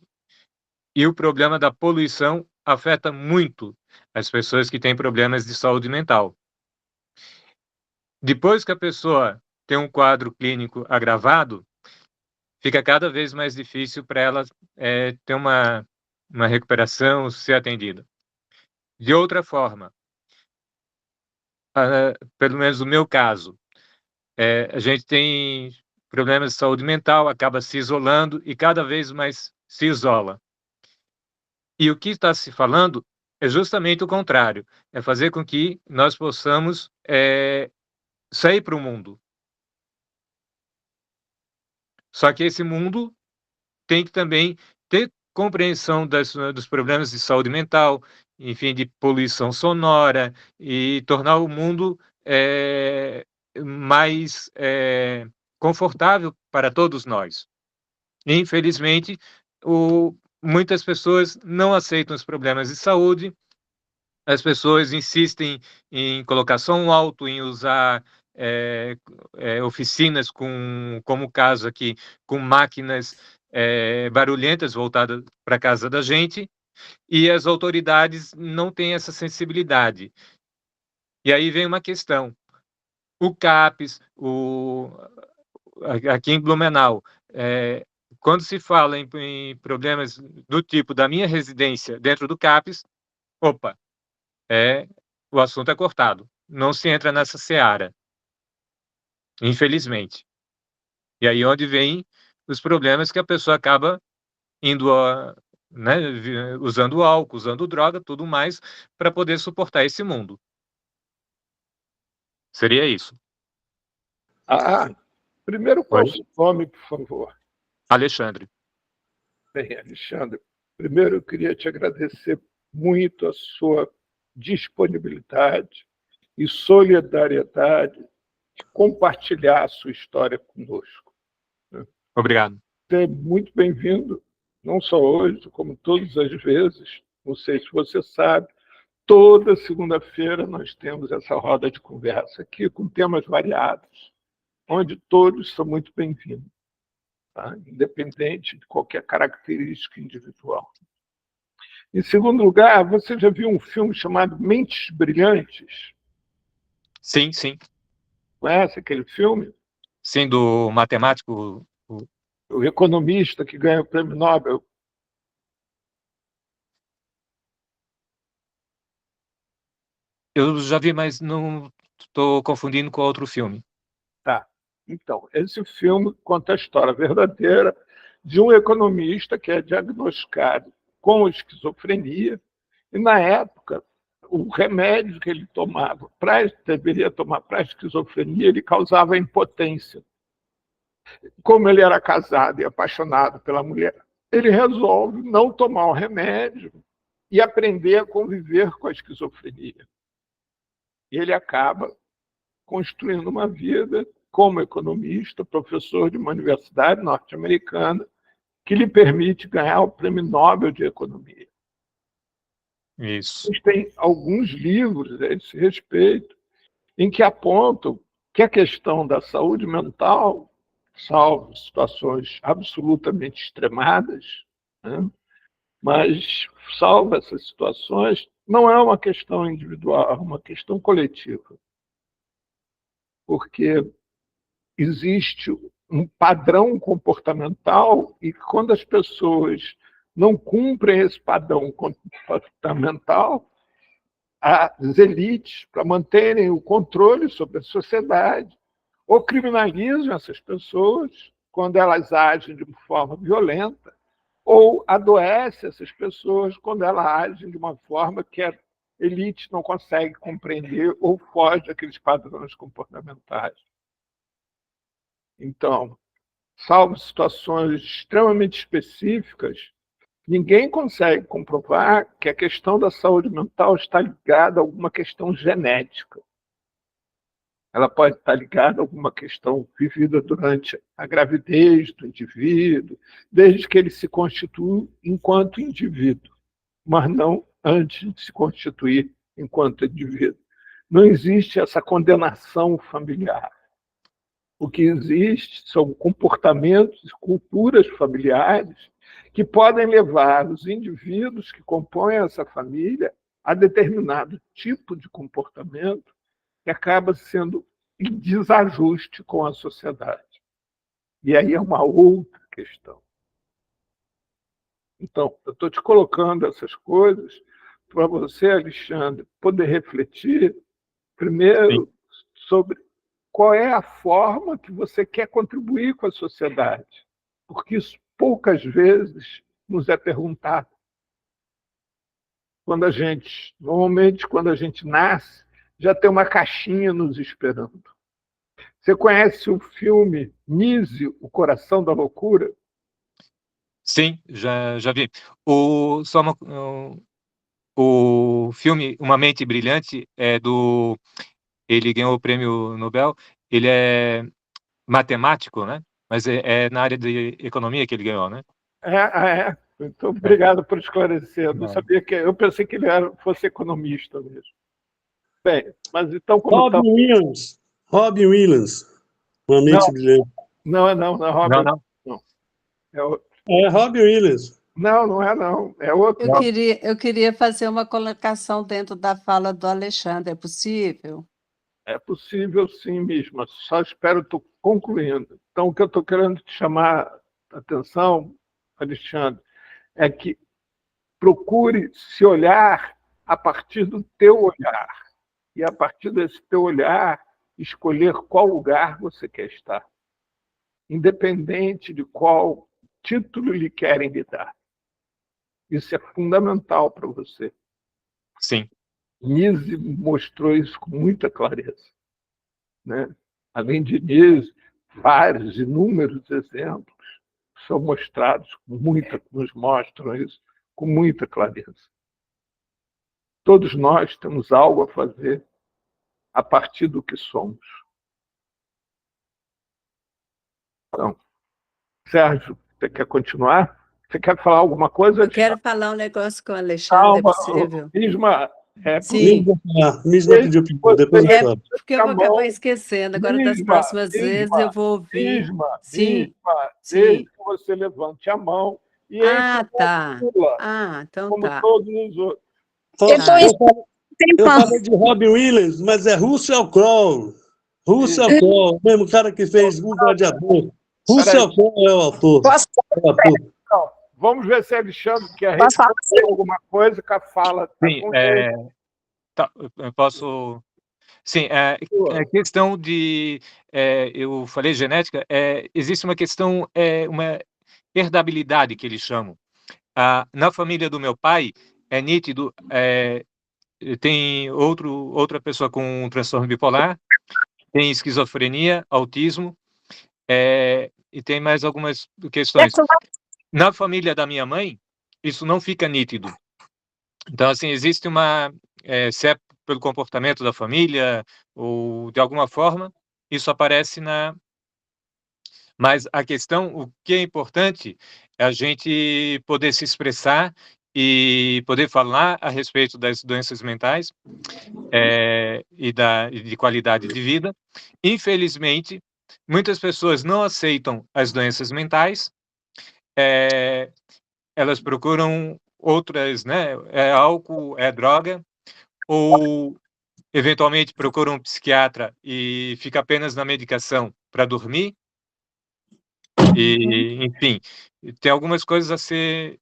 o problema da poluição afeta muito as pessoas que têm problemas de saúde mental. Depois que a pessoa tem um quadro clínico agravado, fica cada vez mais difícil para ela ter uma recuperação, ser atendida. De outra forma, pelo menos no meu caso, a gente tem problemas de saúde mental, acaba se isolando e cada vez mais se isola. E o que está se falando é justamente o contrário, é fazer com que nós possamos sair para o mundo. Só que esse mundo tem que também ter compreensão dos problemas de saúde mental, enfim, de poluição sonora, e tornar o mundo mais confortável para todos nós. Infelizmente, muitas pessoas não aceitam os problemas de saúde, as pessoas insistem em colocar som alto, em usar oficinas, como o caso aqui, com máquinas barulhentas voltadas para a casa da gente, e as autoridades não têm essa sensibilidade. E aí vem uma questão. O CAPES, aqui em Blumenau, quando se fala em problemas do tipo da minha residência dentro do CAPES, opa, o assunto é cortado. Não se entra nessa seara, infelizmente. E aí onde vem os problemas que a pessoa acaba indo usando álcool, usando droga, tudo mais, para poder suportar esse mundo. Seria isso. Primeiro, qual o seu nome, por favor? Alexandre. Bem, Alexandre, primeiro eu queria te agradecer muito a sua disponibilidade e solidariedade de compartilhar a sua história conosco. Obrigado. Você é muito bem-vindo, não só hoje, como todas as vezes. Não sei se você sabe, toda segunda-feira nós temos essa roda de conversa aqui com temas variados, onde todos são muito bem-vindos, tá? Independente de qualquer característica individual. Em segundo lugar, você já viu um filme chamado Mentes Brilhantes? Sim, sim. Conhece aquele filme? Sim, do matemático... O economista que ganha o prêmio Nobel. Eu já vi, mas não estou confundindo com outro filme. Tá. Então, esse filme conta a história verdadeira de um economista que é diagnosticado com esquizofrenia e, na época, o remédio que ele tomava, deveria tomar para a esquizofrenia, ele causava impotência. Como ele era casado e apaixonado pela mulher, ele resolve não tomar o remédio e aprender a conviver com a esquizofrenia. E ele acaba construindo uma vida como economista, professor de uma universidade norte-americana, que lhe permite ganhar o Prêmio Nobel de Economia. Isso. Tem alguns livros a esse respeito em que apontam que a questão da saúde mental, salvo situações absolutamente extremadas, né? Mas, salvo essas situações, não é uma questão individual, é uma questão coletiva. Porque existe um padrão comportamental e quando as pessoas não cumprem esse padrão comportamental, as elites, para manterem o controle sobre a sociedade, ou criminalizam essas pessoas quando elas agem de forma violenta, ou adoecem essas pessoas quando elas agem de uma forma que a elite não consegue compreender ou foge daqueles padrões comportamentais. Então, salvo situações extremamente específicas, ninguém consegue comprovar que a questão da saúde mental está ligada a alguma questão genética. Ela pode estar ligada a alguma questão vivida durante a gravidez do indivíduo, desde que ele se constitua enquanto indivíduo, mas não antes de se constituir enquanto indivíduo. Não existe essa condenação familiar. O que existe são comportamentos e culturas familiares que podem levar os indivíduos que compõem essa família a determinado tipo de comportamento que acaba sendo em desajuste com a sociedade. E aí é uma outra questão. Então, eu estou te colocando essas coisas para você, Alexandre, poder refletir, primeiro, sobre qual é a forma que você quer contribuir com a sociedade. Porque isso poucas vezes nos é perguntado. Normalmente, quando a gente nasce, já tem uma caixinha nos esperando. Você conhece o filme Nise, O Coração da Loucura? Sim, já vi. O filme Uma Mente Brilhante ele ganhou o prêmio Nobel, ele é matemático, né? Mas é na área de economia que ele ganhou, né? Muito obrigado por esclarecer. Eu não sabia eu pensei que ele fosse economista mesmo. Bem, mas então como Robin Robin Williams. Uma mente brilhante. Não, não é Robin. Não. É outro. É Robin Williams. Não é não. É outro. Eu queria fazer uma colocação dentro da fala do Alexandre, é possível? É possível sim, mesmo. Só espero estou concluindo. Então, o que eu estou querendo te chamar a atenção, Alexandre, é que procure se olhar a partir do teu olhar. E, a partir desse teu olhar, escolher qual lugar você quer estar. Independente de qual título lhe querem lhe dar. Isso é fundamental para você. Sim. Nise mostrou isso com muita clareza, né? Além de Nise, vários, inúmeros exemplos são mostrados, nos mostram isso com muita clareza. Todos nós temos algo a fazer a partir do que somos. Então, Sérgio, você quer continuar? Você quer falar alguma coisa? Eu quero falar um negócio com o Alexandre, é possível? Isma, Sim. Misma pediu para depois eu falo. Porque eu vou acabar esquecendo. Agora, das próximas vezes, eu vou ouvir. Isma, Sim. desde que você levante a mão e tá. Então como tá. todos os outros. Eu falei de Robin Williams, mas é Russell Crowe. Russell Crowe, o mesmo cara que fez O Gladiador. Russell Crowe é o autor. Então, vamos ver se Alexandre quer responder alguma coisa que a fala. Sim, eu posso. Sim, a questão de. Eu falei genética, existe uma questão, uma herdabilidade que eles chamam. Na família do meu pai, é nítido, tem outra pessoa com um transtorno bipolar, tem esquizofrenia, autismo, e tem mais algumas questões. Na família da minha mãe, isso não fica nítido. Então, assim, existe se é pelo comportamento da família, ou de alguma forma, isso aparece Mas a questão, o que é importante, é a gente poder se expressar e poder falar a respeito das doenças mentais e de qualidade de vida. Infelizmente, muitas pessoas não aceitam as doenças mentais, elas procuram outras, né? É álcool, é droga, ou eventualmente procuram um psiquiatra e fica apenas na medicação para dormir. E, enfim, tem algumas coisas a ser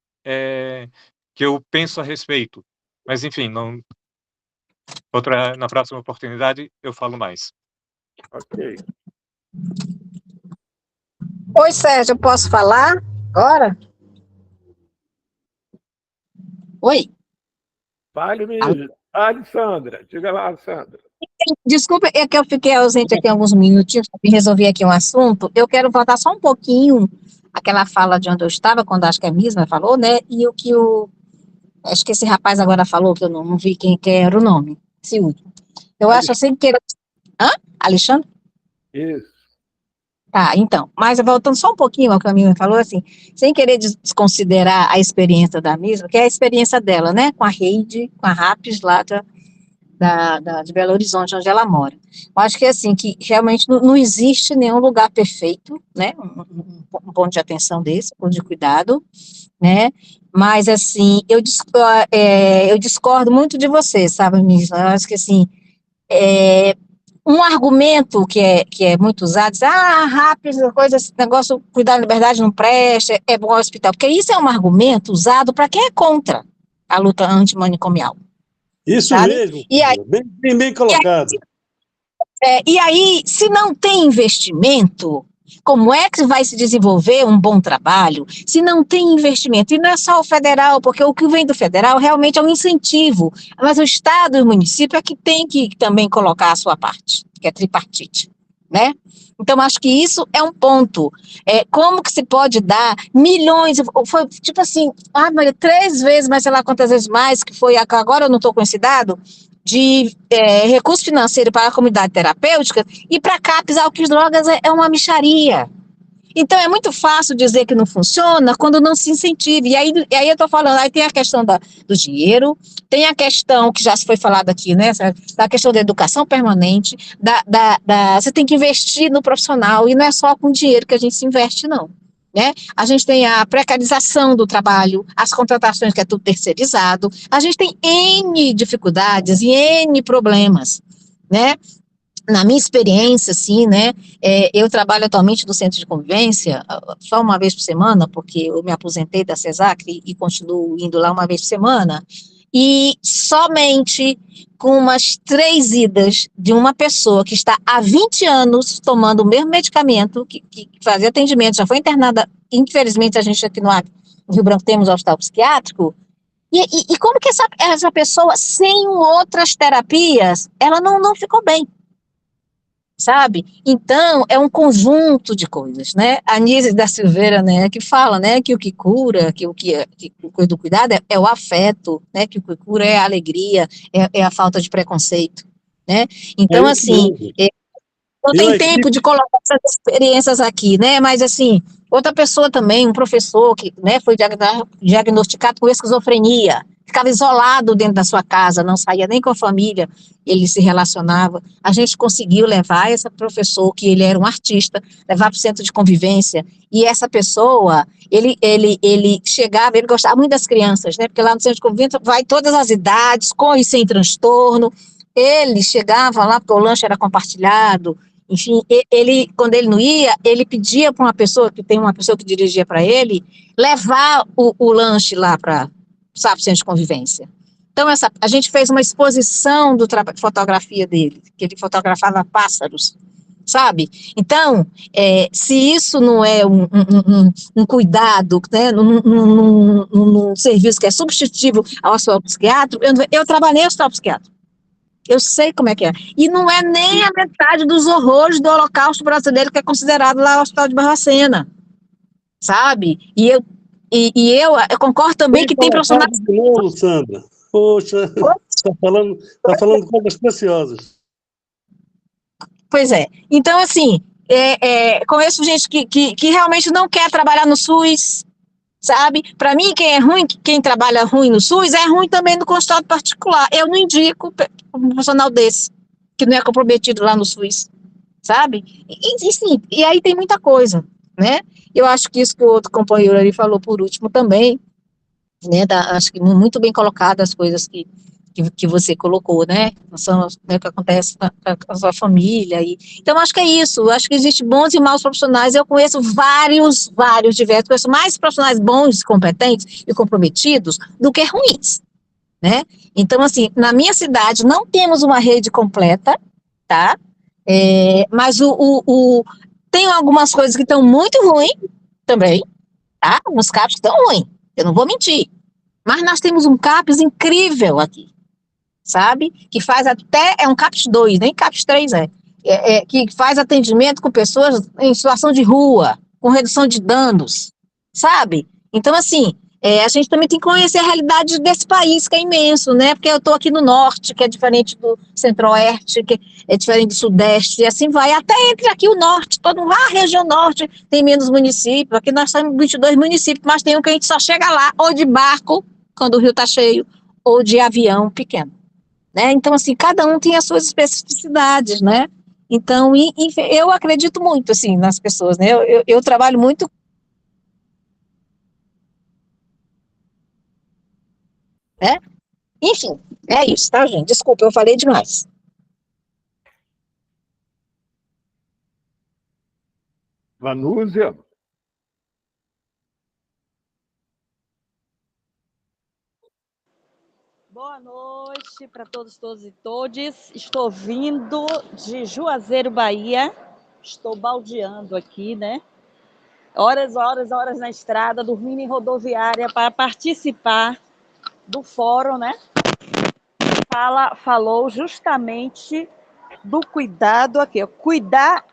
que eu penso a respeito. Mas, enfim, na próxima oportunidade eu falo mais. Ok. Oi, Sérgio, posso falar agora? Oi. Fale mesmo. Sandra. Diga lá, Sandra. Desculpa, é que eu fiquei ausente aqui alguns minutinhos para resolver aqui um assunto. Eu quero voltar só um pouquinho àquela fala de onde eu estava, quando acho que a Misma falou, né? E o que acho que esse rapaz agora falou, que eu não vi quem era o nome, esse último. Eu acho assim que... Alexandre? Isso. Tá, então, mas voltando só um pouquinho ao que a Misma falou, assim, sem querer desconsiderar a experiência da Misma, que é a experiência dela, né? Com a Reide, com a RAPS lá de Belo Horizonte, onde ela mora. Eu acho que, assim, que realmente não existe nenhum lugar perfeito, né, um ponto de atenção desse, um ponto de cuidado, né, mas, assim, eu discordo muito de você, sabe, Miss? Eu acho que, assim, um argumento que é muito usado, diz, rápido, coisa, esse negócio, cuidar da liberdade não presta, é bom ao hospital, porque isso é um argumento usado para quem é contra a luta antimanicomial. Isso sabe? mesmo, e aí, bem colocado. E aí, se não tem investimento, como é que vai se desenvolver um bom trabalho se não tem investimento? E não é só o federal, porque o que vem do federal realmente é um incentivo, mas o Estado e o município é que tem que também colocar a sua parte, que é tripartite, né? Então, acho que isso é um ponto. Como que se pode dar milhões, foi tipo assim, Maria, 3 vezes, mas sei lá quantas vezes mais, que foi, agora eu não estou com esse dado, de recurso financeiro para a comunidade terapêutica, e para CAPS, álcool e drogas é uma mixaria. Então, é muito fácil dizer que não funciona quando não se incentiva. E aí eu estou falando, aí tem a questão do dinheiro, tem a questão que já se foi falado aqui, né? Da questão da educação permanente, você tem que investir no profissional, e não é só com dinheiro que a gente se investe, não. Né? A gente tem a precarização do trabalho, as contratações que é tudo terceirizado, a gente tem N dificuldades e N problemas, né? Na minha experiência, assim, né, eu trabalho atualmente no centro de convivência, só uma vez por semana, porque eu me aposentei da CESAC e continuo indo lá uma vez por semana, e somente com umas 3 idas de uma pessoa que está há 20 anos tomando o mesmo medicamento, que fazia atendimento, já foi internada, infelizmente a gente aqui no Rio Branco temos hospital psiquiátrico, e como que essa pessoa, sem outras terapias, ela não ficou bem? Sabe? Então, é um conjunto de coisas, né? A Anísia da Silveira, né, que fala, né, que o que cura, que o coisa do cuidado é o afeto, né, que o que cura é a alegria, é a falta de preconceito, né? Então, assim, não tem tempo de colocar essas experiências aqui, né? Mas, assim, outra pessoa também, um professor que, né, foi diagnosticado com esquizofrenia, ficava isolado dentro da sua casa, não saía nem com a família, ele se relacionava. A gente conseguiu levar esse professor, que ele era um artista, levar para o centro de convivência, e essa pessoa, ele chegava, ele gostava muito das crianças, né? Porque lá no centro de convivência vai todas as idades, com e sem transtorno. Ele chegava lá, porque o lanche era compartilhado, enfim, quando ele não ia, ele pedia para uma pessoa, que tem uma pessoa que dirigia para ele, levar o lanche lá para o centro de convivência. Então, a gente fez uma exposição de fotografia dele, que ele fotografava pássaros, sabe? Então, se isso não é um cuidado, né, num serviço que é substitutivo ao hospital psiquiátrico, eu trabalhei no hospital psiquiátrico. Eu sei como é que é. E não é nem a metade dos horrores do Holocausto brasileiro que é considerado lá o Hospital de Barbacena, sabe? E eu concordo também que tem profissionais... De novo, Sandra. Poxa, está falando coisas preciosas. Pois é. Então, assim, conheço gente que realmente não quer trabalhar no SUS, sabe? Para mim, quem trabalha ruim no SUS é ruim também no consultório particular. Eu não indico um profissional desse, que não é comprometido lá no SUS, sabe? E aí tem muita coisa, né? Eu acho que isso que o outro companheiro ali falou por último também, né? Acho que muito bem colocado as coisas que você colocou, né? São, né, o que acontece com a sua família. Então, acho que é isso. Acho que existem bons e maus profissionais. Eu conheço vários diversos. Conheço mais profissionais bons, competentes e comprometidos do que ruins, né? Então, assim, na minha cidade não temos uma rede completa, tá? Mas tem algumas coisas que estão muito ruins também, tá? Uns CAPs que estão ruins, eu não vou mentir. Mas nós temos um CAPS incrível aqui, sabe? Que faz até, é um CAPS 2, nem CAPS 3 que faz atendimento com pessoas em situação de rua, com redução de danos, sabe? Então, assim, a gente também tem que conhecer a realidade desse país, que é imenso, né? Porque eu estou aqui no norte, que é diferente do centro-oeste, que é diferente do sudeste, e assim vai, até entre aqui o norte, a região norte tem menos municípios, aqui nós temos 22 municípios, mas tem um que a gente só chega lá, ou de barco, quando o rio está cheio, ou de avião pequeno, né? Então, assim, cada um tem as suas especificidades, né? Então, eu acredito muito, assim, nas pessoas, né? Eu trabalho muito. Né? Enfim, é isso, tá, gente? Desculpa, eu falei demais. Vanúzia? Boa noite para todos e todas. Estou vindo de Juazeiro, Bahia. Estou baldeando aqui, né? Horas na estrada, dormindo em rodoviária para participar do fórum, né? Falou justamente do cuidado aqui, ó. Cuidar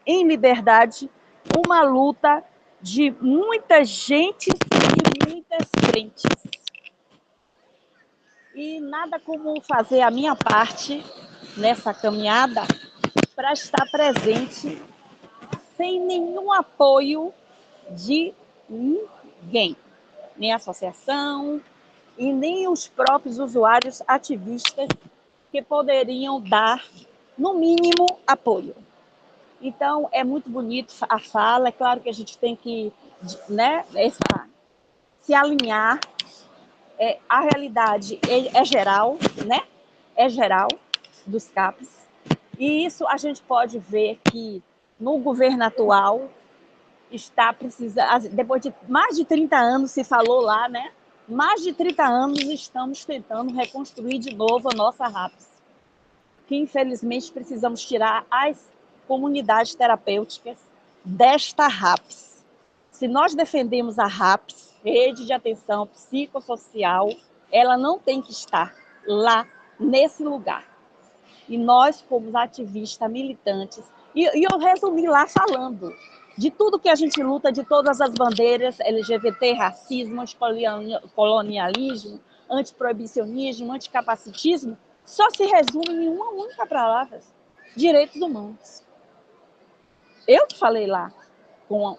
em liberdade, uma luta de muita gente e muitas frentes. E nada como fazer a minha parte nessa caminhada para estar presente sem nenhum apoio de ninguém, nem a associação e nem os próprios usuários ativistas que poderiam dar, no mínimo, apoio. Então, é muito bonito a fala, é claro que a gente tem que, né, se alinhar. A realidade é geral, né? É geral dos CAPs. E isso a gente pode ver que no governo atual está precisando, depois de mais de 30 anos, se falou lá, né? Mais de 30 anos estamos tentando reconstruir de novo a nossa RAPS, que infelizmente precisamos tirar as comunidades terapêuticas desta RAPS. Se nós defendemos a RAPS, Rede de Atenção Psicossocial, ela não tem que estar lá, nesse lugar. E nós, como ativistas, militantes, e eu resumi lá falando de tudo que a gente luta, de todas as bandeiras, LGBT, racismo, anticolonialismo, antiproibicionismo, anticapacitismo, só se resume em uma única palavra: direitos humanos. Eu que falei lá com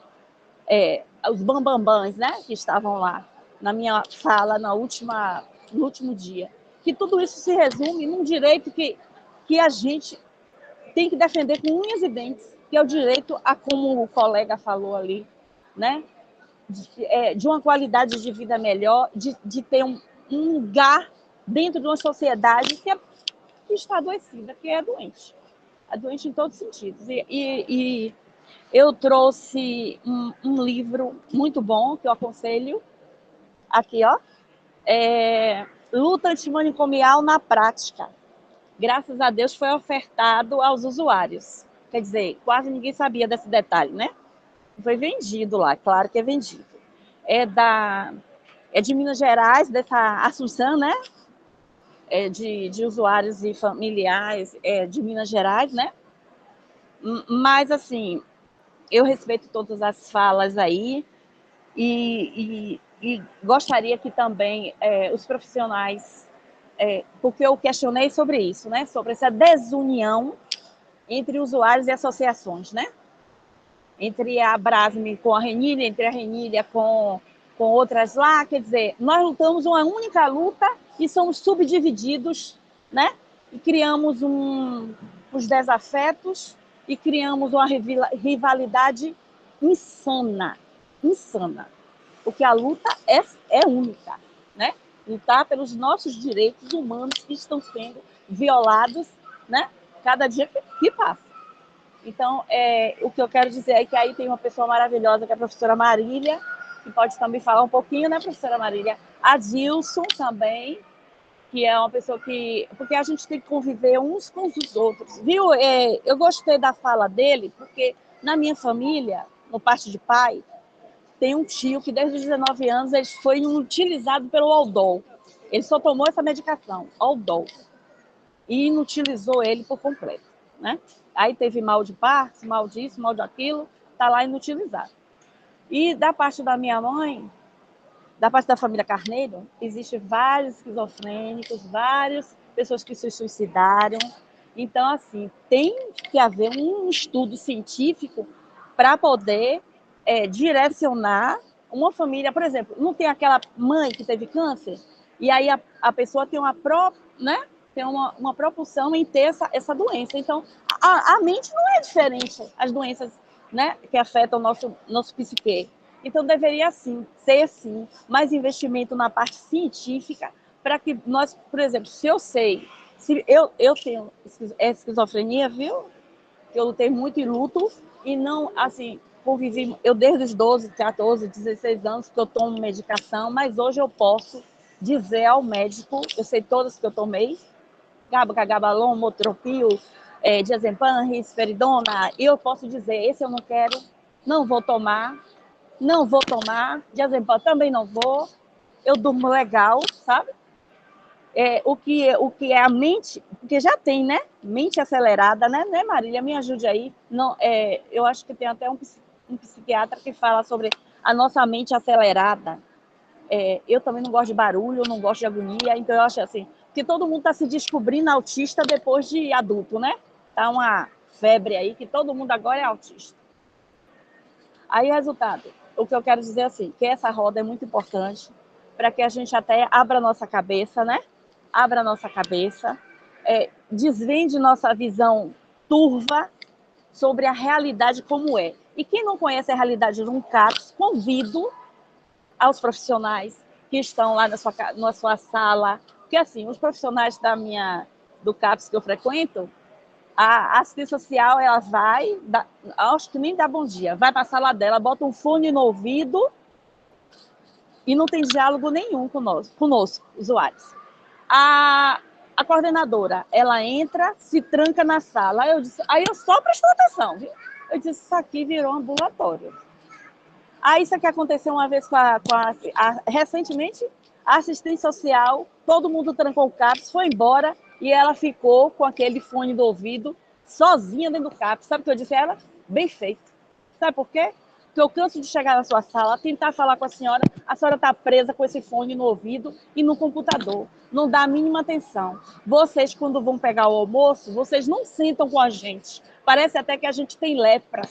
os bambambãs, né, que estavam lá na minha fala no último dia, que tudo isso se resume num direito que a gente tem que defender com unhas e dentes, que é o direito a, como o colega falou ali, né, de uma qualidade de vida melhor, de ter um lugar dentro de uma sociedade que está adoecida, que é doente em todos os sentidos. E eu trouxe um livro muito bom, que eu aconselho, aqui, ó, Luta Antimanicomial na Prática. Graças a Deus foi ofertado aos usuários. Quer dizer, quase ninguém sabia desse detalhe, né? Foi vendido lá, claro que é vendido. É de Minas Gerais, dessa Assunção, né? De usuários e familiares de Minas Gerais, né? Mas, assim, eu respeito todas as falas aí e gostaria que também os profissionais, porque eu questionei sobre isso, né? Sobre essa desunião entre usuários e associações, né? Entre a Brasme com a Renilha, entre a Renilha com outras lá, quer dizer, nós lutamos uma única luta e somos subdivididos, né? E criamos os desafetos e criamos uma rivalidade insana, porque a luta é única, né? Lutar pelos nossos direitos humanos que estão sendo violados, né? Cada dia que passa. Então, o que eu quero dizer é que aí tem uma pessoa maravilhosa, que é a professora Marília, que pode também falar um pouquinho, né, professora Marília? A Dilson também, que é uma pessoa que... Porque a gente tem que conviver uns com os outros, viu? Eu gostei da fala dele, porque na minha família, no parte de pai, tem um tio que desde os 19 anos ele foi utilizado pelo Aldol. Ele só tomou essa medicação, Aldol, e inutilizou ele por completo, né? Aí teve mal de Parkinson, mal disso, mal daquilo, está lá inutilizado. E da parte da minha mãe, da parte da família Carneiro, existem vários esquizofrênicos, várias pessoas que se suicidaram. Então, assim, tem que haver um estudo científico para poder direcionar uma família. Por exemplo, não tem aquela mãe que teve câncer, e aí a pessoa tem né? Tem uma propulsão em ter essa doença. Então, a mente não é diferente, as doenças, né, que afetam o nosso psique. Então, deveria, sim, ser, sim, mais investimento na parte científica, para que nós, por exemplo, se eu sei, se eu tenho esquizofrenia, viu? Eu lutei muito e luto, e não, assim, convivi, eu desde os 12, 14, 16 anos que eu tomo medicação, mas hoje eu posso dizer ao médico, eu sei todas que eu tomei, gabacabalon, motropil, diazepam, risperidona, e eu posso dizer, esse eu não quero, não vou tomar, diazepam também não vou, eu durmo legal, sabe? O que é a mente, porque já tem, né? Mente acelerada, né, Marília? Me ajude aí. Não, eu acho que tem até um psiquiatra que fala sobre a nossa mente acelerada. Eu também não gosto de barulho, não gosto de agonia, então eu acho assim, que todo mundo está se descobrindo autista depois de adulto, né? Tá uma febre aí que todo mundo agora é autista. Aí, resultado, o que eu quero dizer assim, que essa roda é muito importante para que a gente até abra a nossa cabeça, né? Abra a nossa cabeça, desvende nossa visão turva sobre a realidade como é. E quem não conhece a realidade de um CAPS, convido aos profissionais que estão lá na sua sala, porque assim, os profissionais do CAPS que eu frequento, a assistente social, ela vai, acho que nem dá bom dia, vai para a sala dela, bota um fone no ouvido e não tem diálogo nenhum conosco, usuários. A coordenadora, ela entra, se tranca na sala, aí eu só presto atenção, viu? Eu disse, isso aqui virou ambulatório. Aí isso aqui aconteceu uma vez recentemente, a assistente social, todo mundo trancou o CAPS, foi embora, e ela ficou com aquele fone do ouvido, sozinha dentro do CAPS. Sabe o que eu disse a ela? Bem feito. Sabe por quê? Porque eu canso de chegar na sua sala, tentar falar com a senhora está presa com esse fone no ouvido e no computador. Não dá a mínima atenção. Vocês, quando vão pegar o almoço, vocês não sentam com a gente. Parece até que a gente tem lepra.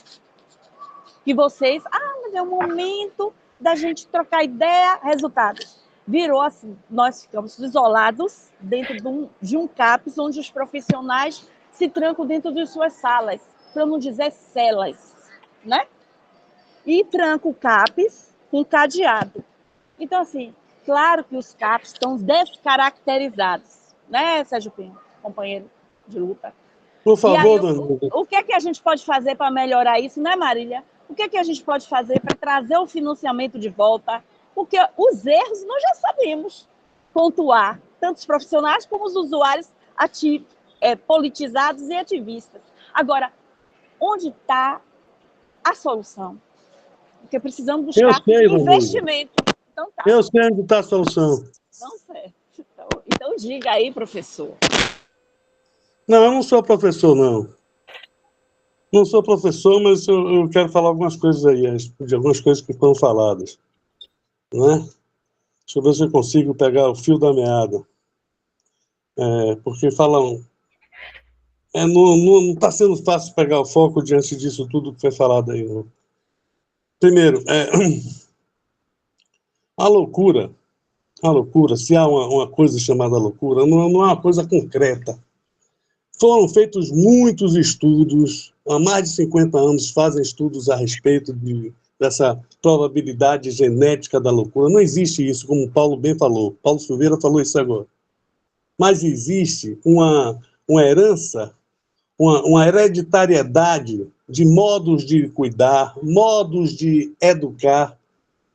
Que vocês, mas é o momento da gente trocar ideia, resultado. Virou assim, nós ficamos isolados dentro de um CAPS, onde os profissionais se trancam dentro de suas salas, para não dizer celas, né? E tranca o CAPS com cadeado. Então, assim, claro que os CAPS estão descaracterizados, né, Sérgio Pinho, companheiro de luta? Por favor, Dona Nilda. O que é que a gente pode fazer para melhorar isso, né, Marília? O que é que a gente pode fazer para trazer o financiamento de volta? Porque os erros nós já sabemos pontuar, tanto os profissionais como os usuários politizados e ativistas. Agora, onde está a solução? Porque precisamos buscar investimento. Então, tá. Eu sei onde está a solução. Não sei. Então diga aí, professor. Não, eu não sou professor, não. Não sou professor, mas eu quero falar algumas coisas aí, de algumas coisas que foram faladas. Né? Deixa eu ver se eu consigo pegar o fio da meada. Porque falam... não está sendo fácil pegar o foco diante disso tudo que foi falado aí. Não. Primeiro, a loucura, se há uma coisa chamada loucura, não é uma coisa concreta. Foram feitos muitos estudos, há mais de 50 anos fazem estudos a respeito dessa probabilidade genética da loucura. Não existe isso, como o Paulo bem falou. Paulo Silveira falou isso agora. Mas existe uma herança, uma hereditariedade de modos de cuidar, modos de educar,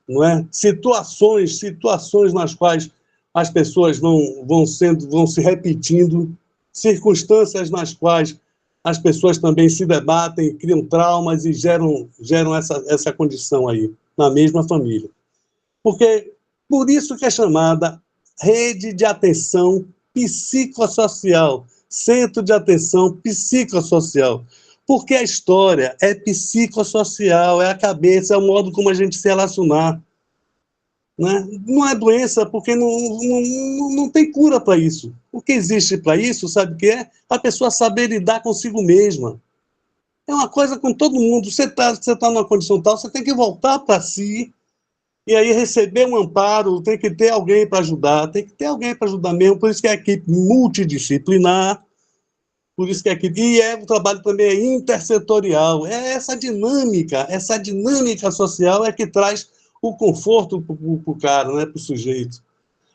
não é? Situações nas quais as pessoas vão se repetindo, circunstâncias nas quais as pessoas também se debatem, criam traumas e geram essa condição aí, na mesma família. Por isso que é chamada rede de atenção psicossocial, centro de atenção psicossocial, porque a história é psicossocial, é a cabeça, é o modo como a gente se relacionar. Né? Não é doença porque não tem cura para isso. O que existe para isso, sabe o que é? A pessoa saber lidar consigo mesma. É uma coisa com todo mundo. Você tá numa condição tal, você tem que voltar para si e aí receber um amparo, tem que ter alguém para ajudar, mesmo. Por isso que é a equipe multidisciplinar, por isso que a equipe... E o trabalho também é intersetorial. É essa dinâmica social é que traz o conforto para o cara, né, para o sujeito.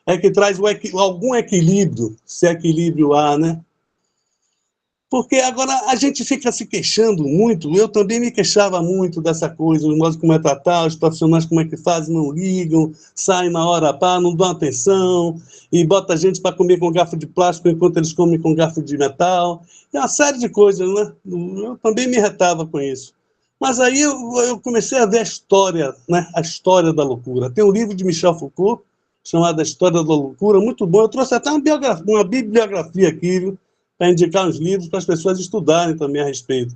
É que traz algum equilíbrio, se equilíbrio há, né? Porque agora a gente fica se queixando muito, eu também me queixava muito dessa coisa, o modo como é tratar, os profissionais como é que fazem, não ligam, saem na hora pá, não dão atenção, e bota a gente para comer com garfo de plástico enquanto eles comem com garfo de metal. É uma série de coisas, né? Eu também me irritava com isso. Mas aí eu comecei a ver a história, né? A história da loucura. Tem um livro de Michel Foucault, chamado A História da Loucura, muito bom. Eu trouxe até uma bibliografia aqui, viu? Para indicar uns livros para as pessoas estudarem também a respeito.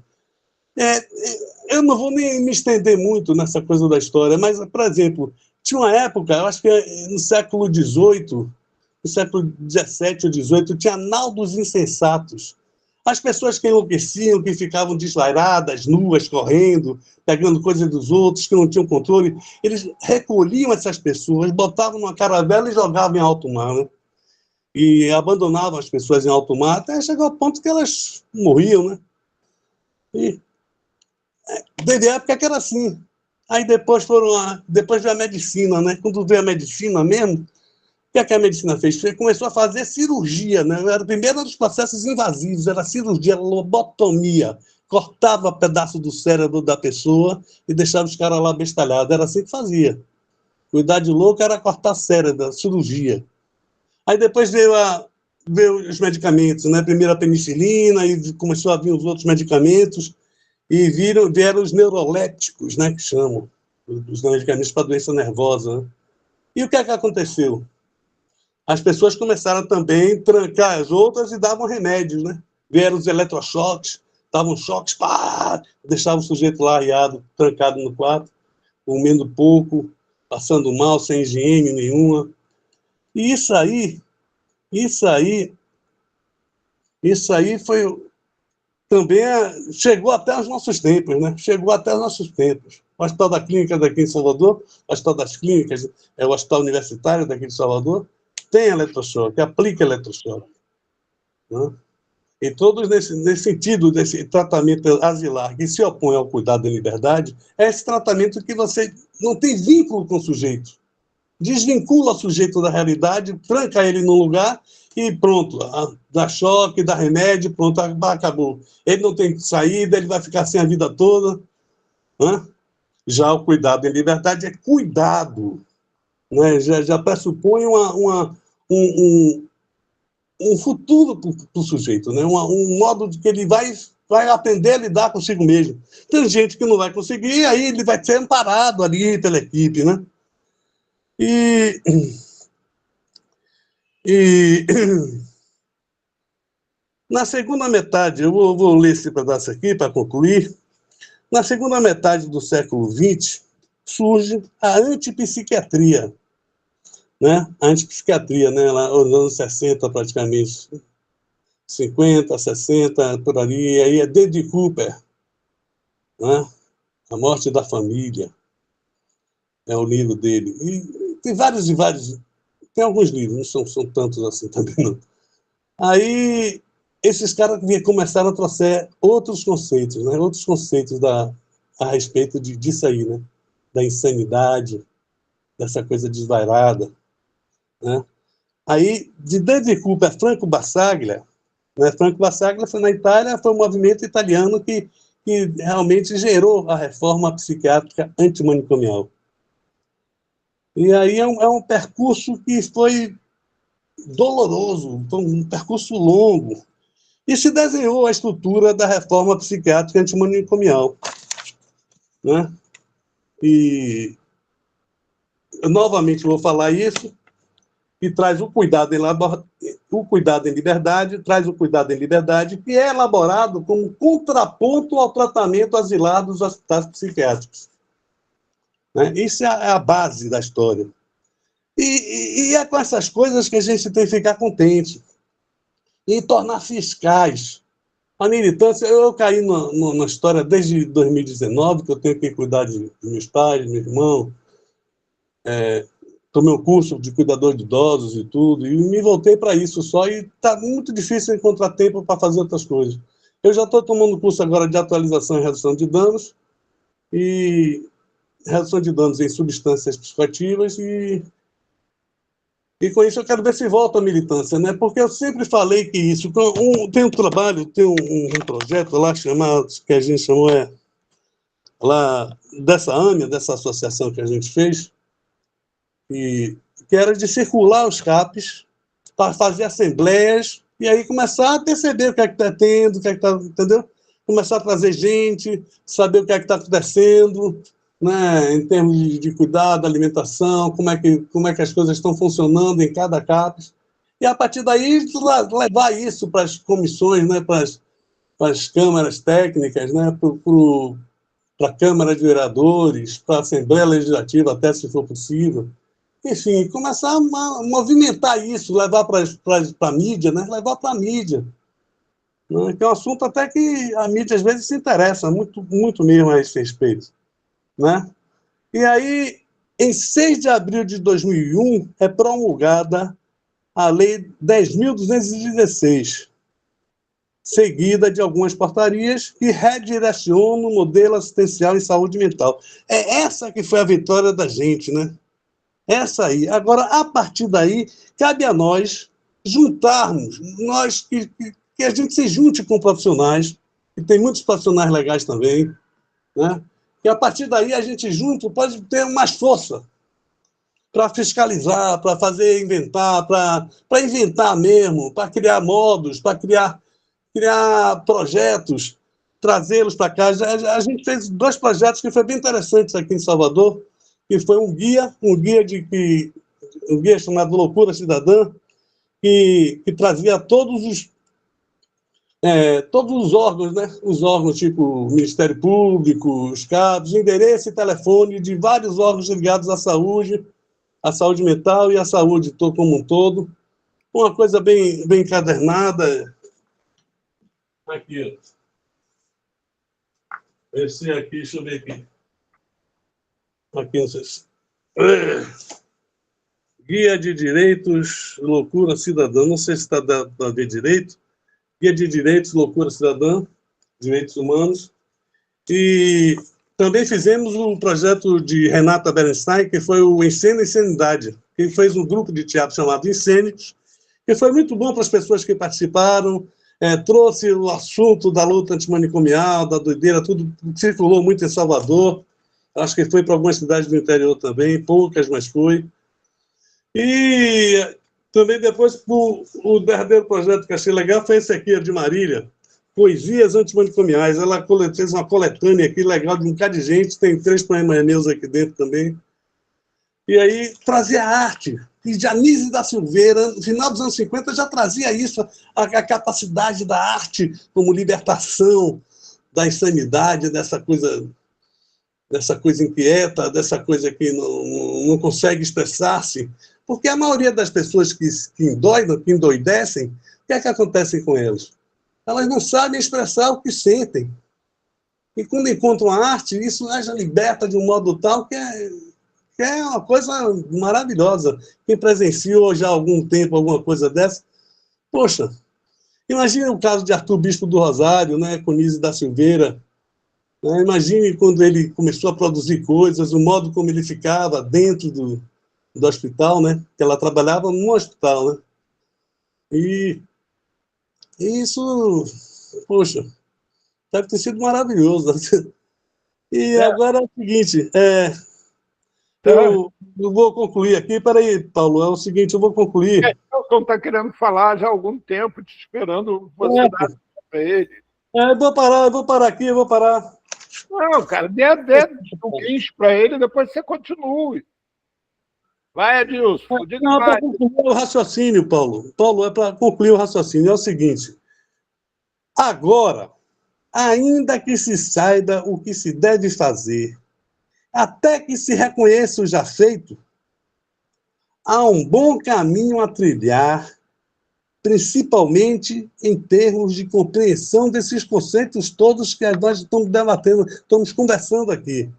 Eu não vou nem me estender muito nessa coisa da história, mas, por exemplo, tinha uma época, eu acho que no século XVIII, no século XVII ou XVIII, tinha Nau dos Insensatos. As pessoas que enlouqueciam, que ficavam desvairadas, nuas, correndo, pegando coisas dos outros, que não tinham controle, eles recolhiam essas pessoas, botavam numa caravela e jogavam em alto mar, né? E abandonavam as pessoas em alto mar, até chegar ao ponto que elas morriam, né? E teve época que era assim. Aí depois veio a medicina, né? Quando veio a medicina mesmo, o que a medicina fez? Começou a fazer cirurgia, né? Era o primeiro dos processos invasivos, era cirurgia, lobotomia. Cortava pedaço do cérebro da pessoa e deixava os caras lá bestalhados. Era assim que fazia. Cuidar de louco era cortar cérebro, cirurgia. Aí depois veio os medicamentos, né? Primeiro a penicilina, e começou a vir os outros medicamentos, e vieram os neurolépticos, né? Que chamam, os medicamentos para doença nervosa. Né? E o que é que aconteceu? As pessoas começaram também a trancar as outras e davam remédios, né? Vieram os eletrochoques, davam choques, pá, deixavam o sujeito lá arriado, trancado no quarto, comendo pouco, passando mal, sem higiene nenhuma. E isso aí foi também, chegou até os nossos tempos, né? Chegou até os nossos tempos. O Hospital da Clínica daqui em Salvador, o Hospital das Clínicas, é o Hospital Universitário daqui de Salvador, tem eletrochoque, aplica eletrochoque. Né? E todos nesse sentido, desse tratamento asilar que se opõe ao cuidado em liberdade, é esse tratamento que você não tem vínculo com o sujeito. Desvincula o sujeito da realidade, tranca ele num lugar e pronto, dá choque, dá remédio, pronto, acabou. Ele não tem saída, ele vai ficar assim a vida toda. Né? Já o cuidado em liberdade é cuidado. Né? Já pressupõe um futuro para o sujeito, né? Um modo de que ele vai aprender a lidar consigo mesmo. Tem gente que não vai conseguir, aí ele vai ser amparado ali pela equipe, né? E na segunda metade, eu vou ler esse pedaço aqui para concluir. Na segunda metade do século XX, surge a antipsiquiatria, né? A antipsiquiatria, né? Lá nos anos 60, praticamente, 50, 60, por ali. Aí é D.D. Cooper, né? A Morte da Família, é o livro dele. E tem vários e vários. Tem alguns livros, não são tantos assim também, não. Aí, esses caras começaram a trazer outros conceitos, né? Outros conceitos a respeito disso aí, né? Da insanidade, dessa coisa desvairada, né? Aí, de D.D. Cooper, Franco Basaglia, né? Franco Basaglia foi na Itália, foi um movimento italiano que realmente gerou a reforma psiquiátrica antimanicomial. E aí é um percurso que foi doloroso, foi um percurso longo, e se desenhou a estrutura da reforma psiquiátrica antimanicomial. Né? E eu novamente vou falar isso, que traz o cuidado em liberdade, traz o cuidado em liberdade, que é elaborado como contraponto ao tratamento asilar dos hospitais psiquiátricos. Né? Isso é a base da história. E é com essas coisas que a gente tem que ficar contente. E tornar fiscais. A militância, eu caí na história desde 2019, que eu tenho que cuidar de meus pais, meu irmão, tomei um curso de cuidador de idosos e tudo, e me voltei para isso só, e está muito difícil encontrar tempo para fazer outras coisas. Eu já estou tomando curso agora de atualização e redução de danos, e redução de danos em substâncias psicoativas, e com isso eu quero ver se volta a militância, né? Porque eu sempre falei que isso... Tem um trabalho, tem um projeto lá chamado, que a gente chamou lá dessa AMIA, dessa associação que a gente fez, que era de circular os CAPs para fazer assembleias e aí começar a perceber o que é que está tendo, o que é que está... Entendeu? Começar a trazer gente, saber o que é que está acontecendo... Né, em termos de cuidado, alimentação, como é que as coisas estão funcionando em cada CAPES, e a partir daí levar isso para as comissões, né, para as câmaras técnicas, né, para a Câmara de Vereadores, para a Assembleia Legislativa, até se for possível. Enfim, começar a movimentar isso, levar para a mídia, né, levar para a mídia. né? Que é um assunto até que a mídia às vezes se interessa muito, muito mesmo a esse respeito, né? E aí, em 6 de abril de 2001, é promulgada a Lei 10.216, seguida de algumas portarias que redirecionam o modelo assistencial em saúde mental. É essa que foi a vitória da gente, né? Essa aí. Agora, a partir daí, cabe a nós juntarmos, nós que a gente se junte com profissionais, e tem muitos profissionais legais também, né? E a partir daí a gente junto pode ter mais força para fiscalizar, para fazer inventar, para inventar mesmo, para criar modos, para criar projetos, trazê-los para cá. A gente fez 2 projetos que foram bem interessantes aqui em Salvador, que foi um guia chamado Loucura Cidadã, que trazia todos os órgãos, né? Os órgãos tipo Ministério Público, os CAPs, endereço e telefone de vários órgãos ligados à saúde mental e à saúde como um todo. Uma coisa bem encadernada. Aqui, esse aqui, deixa eu ver aqui. Aqui, não sei se... Guia de Direitos, Loucura Cidadã. Não sei se está da ver direito. Guia de Direitos, Loucura Cidadã, Direitos Humanos. E também fizemos um projeto de Renata Berenstein, que foi o Encena e Insanidade, que fez um grupo de teatro chamado Incênios, que foi muito bom para as pessoas que participaram, trouxe o assunto da luta antimanicomial, da doideira, tudo circulou muito em Salvador, acho que foi para algumas cidades do interior também, poucas, mas foi. E também depois o derradeiro projeto que achei legal foi esse aqui, de Marília, Poesias Antimanicomiais. Ela fez uma coletânea aqui legal de um bocado de gente, tem 3 poemas meus aqui dentro também. E aí trazia arte. E Janise da Silveira, no final dos anos 50, já trazia isso, a capacidade da arte como libertação da insanidade, dessa coisa inquieta, dessa coisa que não consegue expressar-se. Porque a maioria das pessoas que endoidecem, o que é que acontece com elas? Elas não sabem expressar o que sentem. E quando encontram a arte, isso as liberta de um modo tal que é uma coisa maravilhosa. Quem presenciou já há algum tempo alguma coisa dessa, poxa, imagine o caso de Arthur Bispo do Rosário, né, com Nise da Silveira. Né, imagine quando ele começou a produzir coisas, o modo como ele ficava dentro do hospital, né, que ela trabalhava no hospital, né. E isso, poxa, deve ter sido maravilhoso. E agora é o seguinte, eu vou concluir aqui. Peraí, Paulo, é o seguinte, eu vou concluir. Nelson está querendo falar já há algum tempo, te esperando você dar para ele. Eu vou parar aqui, eu vou parar. Não, cara, dê o guincho para ele, depois você continue. Vai, Adilson. Não, para concluir o raciocínio, Paulo. Paulo, é para concluir o raciocínio. É o seguinte, agora, ainda que se saiba o que se deve fazer, até que se reconheça o já feito, há um bom caminho a trilhar, principalmente em termos de compreensão desses conceitos todos que nós estamos debatendo, estamos conversando aqui.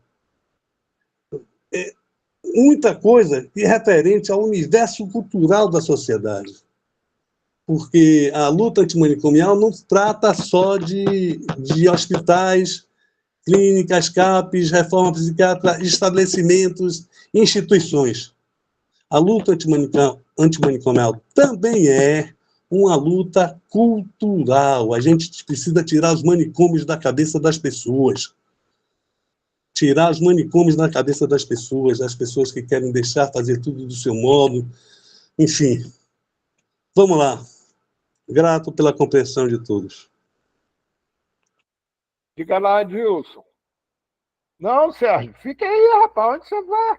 Muita coisa que é referente ao universo cultural da sociedade. Porque a luta antimanicomial não trata só de hospitais, clínicas, CAPs, reforma psiquiátrica, estabelecimentos, instituições. A luta antimanicomial também é uma luta cultural. A gente precisa tirar os manicômios da cabeça das pessoas. Tirar os manicômios da cabeça das pessoas que querem deixar fazer tudo do seu modo. Enfim, vamos lá. Grato pela compreensão de todos. Diga lá, Adilson. Não, Sérgio, fica aí, rapaz. Onde você vai?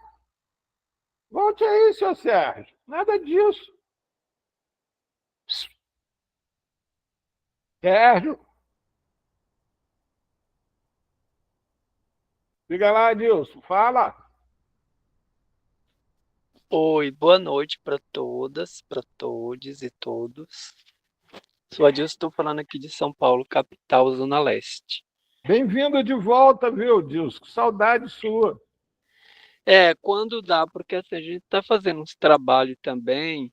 Volte aí, seu Sérgio. Nada disso. Sérgio. Diga lá, Adilson. Fala. Oi, boa noite para todas, para todos e todos. Sou Adilson, estou falando aqui de São Paulo, capital, Zona Leste. Bem-vindo de volta, viu, Dilson? Saudade sua. Quando dá, porque assim, a gente está fazendo uns trabalhos também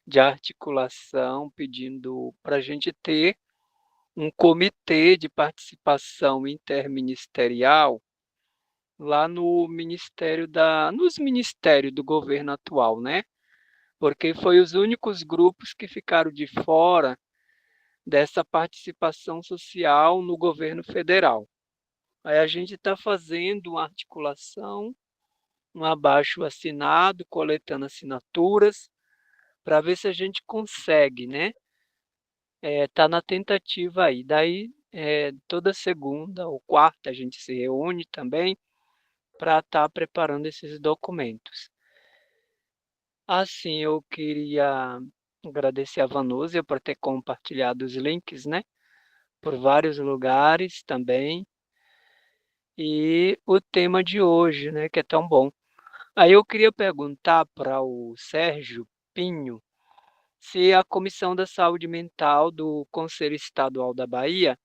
de articulação, pedindo para a gente ter um comitê de participação interministerial lá no nos ministérios do governo atual, né? Porque foi os únicos grupos que ficaram de fora dessa participação social no governo federal. Aí a gente está fazendo uma articulação, um abaixo-assinado, coletando assinaturas, para ver se a gente consegue, né? Tá na tentativa aí. Daí, toda segunda ou quarta a gente se reúne também para estar preparando esses documentos. Assim, eu queria agradecer a Vanúzia por ter compartilhado os links, né? Por vários lugares também. E o tema de hoje, né? Que é tão bom. Aí eu queria perguntar para o Sérgio Pinho se a Comissão da Saúde Mental do Conselho Estadual da Bahia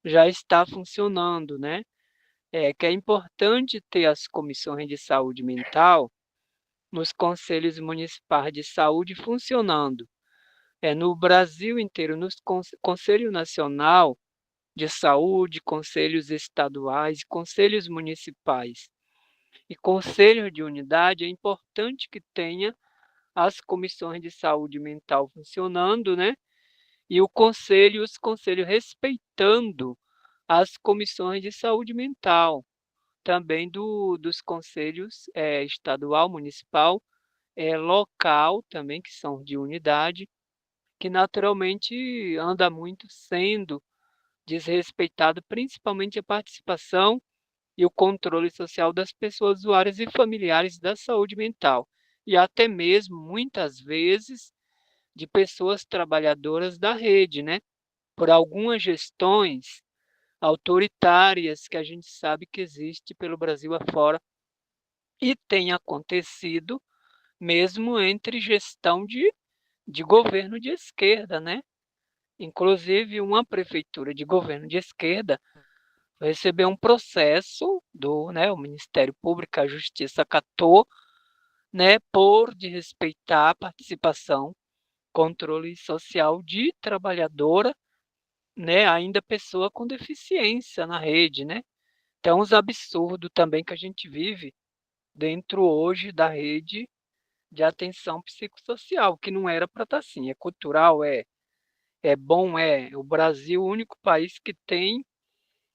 já está funcionando, né? Que é importante ter as comissões de saúde mental nos conselhos municipais de saúde funcionando. No Brasil inteiro, nos Conselho Nacional de Saúde, conselhos estaduais, conselhos municipais e conselhos de unidade, é importante que tenha as comissões de saúde mental funcionando, né? E os conselhos respeitando as comissões de saúde mental, também dos conselhos estadual, municipal, local também, que são de unidade, que naturalmente anda muito sendo desrespeitado, principalmente a participação e o controle social das pessoas usuárias e familiares da saúde mental, e até mesmo, muitas vezes, de pessoas trabalhadoras da rede, né? Por algumas gestões autoritárias que a gente sabe que existe pelo Brasil afora e tem acontecido mesmo entre gestão de governo de esquerda, né? Inclusive, uma prefeitura de governo de esquerda recebeu um processo o Ministério Público, a Justiça acatou, né, por desrespeitar a participação, controle social de trabalhadora, né, ainda pessoa com deficiência na rede, né? Então, os absurdos também que a gente vive dentro hoje da rede de atenção psicossocial, que não era para estar assim, é cultural, é bom, o Brasil, o único país que tem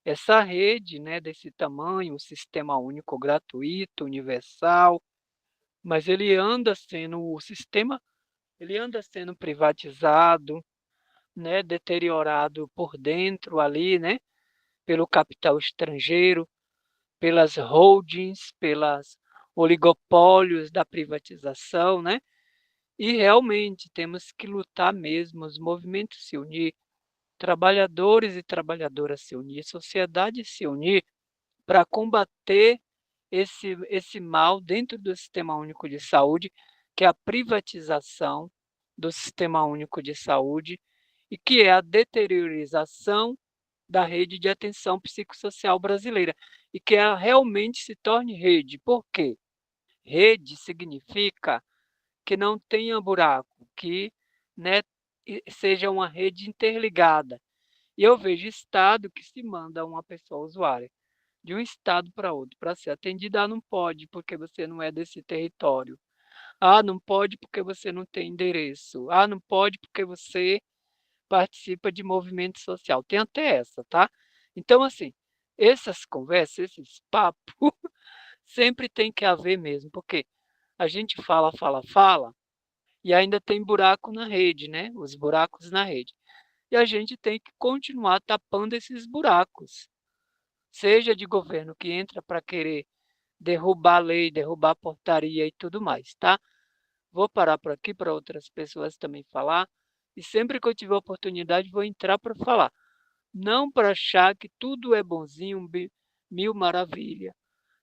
essa rede, né, desse tamanho, um sistema único gratuito, universal, mas o sistema, ele anda sendo privatizado, né, deteriorado por dentro ali, né, pelo capital estrangeiro, pelas holdings, pelas oligopólios da privatização, né? E realmente temos que lutar mesmo, os movimentos se unir, trabalhadores e trabalhadoras se unir, sociedade se unir para combater esse mal dentro do Sistema Único de Saúde, que é a privatização do Sistema Único de Saúde e que é a deteriorização da rede de atenção psicossocial brasileira e que ela realmente se torne rede. Por quê? Rede significa que não tenha buraco, que, né, seja uma rede interligada. E eu vejo estado que se manda uma pessoa usuária de um estado para outro para ser atendida. Não pode porque você não é desse território. Não pode porque você não tem endereço. Não pode porque você participa de movimento social. Tem até essa, tá? Então, assim, essas conversas, esses papos, sempre tem que haver mesmo, porque a gente fala, fala, fala, e ainda tem buraco na rede, né? Os buracos na rede. E a gente tem que continuar tapando esses buracos, seja de governo que entra para querer derrubar a lei, derrubar a portaria e tudo mais, tá? Vou parar por aqui para outras pessoas também falar, e sempre que eu tiver oportunidade vou entrar para falar. Não para achar que tudo é bonzinho, mil maravilha.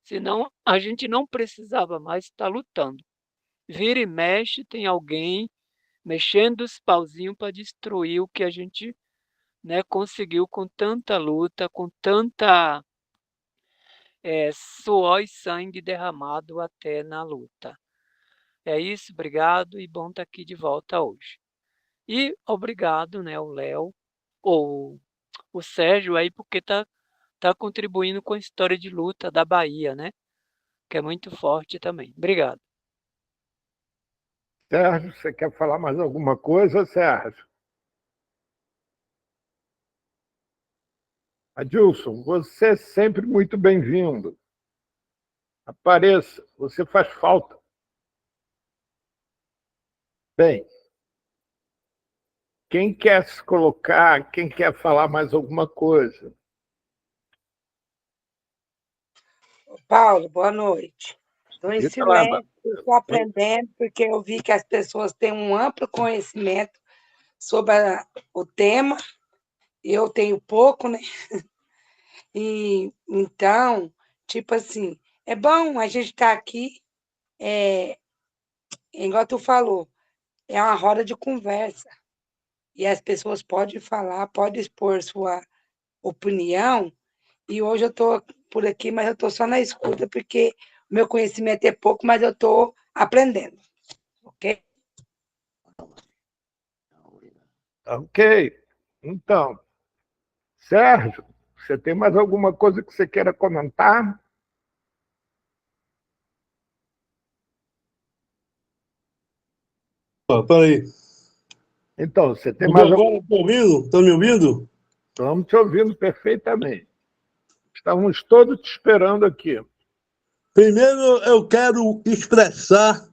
Senão a gente não precisava mais estar lutando. Vira e mexe, tem alguém mexendo os pauzinhos para destruir o que a gente, né, conseguiu com tanta luta, com tanta suor e sangue derramado até na luta. É isso, obrigado e bom estar aqui de volta hoje. E obrigado, né, o Léo, ou o Sérgio aí, porque tá contribuindo com a história de luta da Bahia, né? Que é muito forte também. Obrigado. Sérgio, você quer falar mais alguma coisa, Sérgio? Adilson, você é sempre muito bem-vindo. Apareça, você faz falta. Bem, quem quer se colocar, quem quer falar mais alguma coisa? Paulo, boa noite. Estou em Diga lá, silêncio, estou aprendendo, porque eu vi que as pessoas têm um amplo conhecimento sobre o tema, e eu tenho pouco, né? E então, tipo assim, é bom a gente estar aqui, igual tu falou, é uma roda de conversa, e as pessoas podem falar, podem expor sua opinião, e hoje eu estou por aqui, mas eu estou só na escuta, porque o meu conhecimento é pouco, mas eu estou aprendendo, ok? Ok. Então, Sérgio, você tem mais alguma coisa que você queira comentar? Peraí. Então, você tem Mudou mais alguma... agora? Tá ouvindo? Tá me ouvindo? Estamos te ouvindo perfeitamente. Estamos todos te esperando aqui. Primeiro, eu quero expressar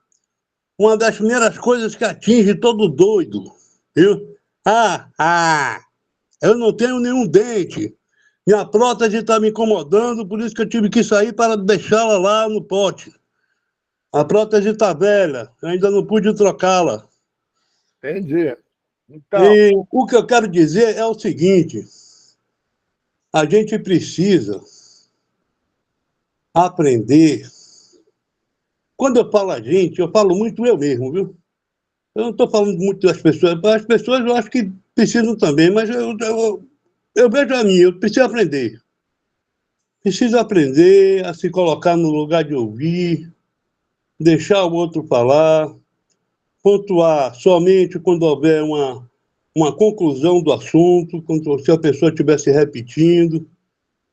uma das primeiras coisas que atinge todo doido, viu? Eu não tenho nenhum dente. Minha prótese está me incomodando, por isso que eu tive que sair para deixá-la lá no pote. A prótese está velha, eu ainda não pude trocá-la. Entendi. Então, E o que eu quero dizer é o seguinte: a gente precisa aprender. Quando eu falo a gente, eu falo muito eu mesmo, viu? Eu não estou falando muito das pessoas. As pessoas eu acho que precisam também, mas eu vejo a mim, eu preciso aprender. Preciso aprender a se colocar no lugar de ouvir, deixar o outro falar, pontuar somente quando houver uma conclusão do assunto, quando, se a pessoa estiver se repetindo,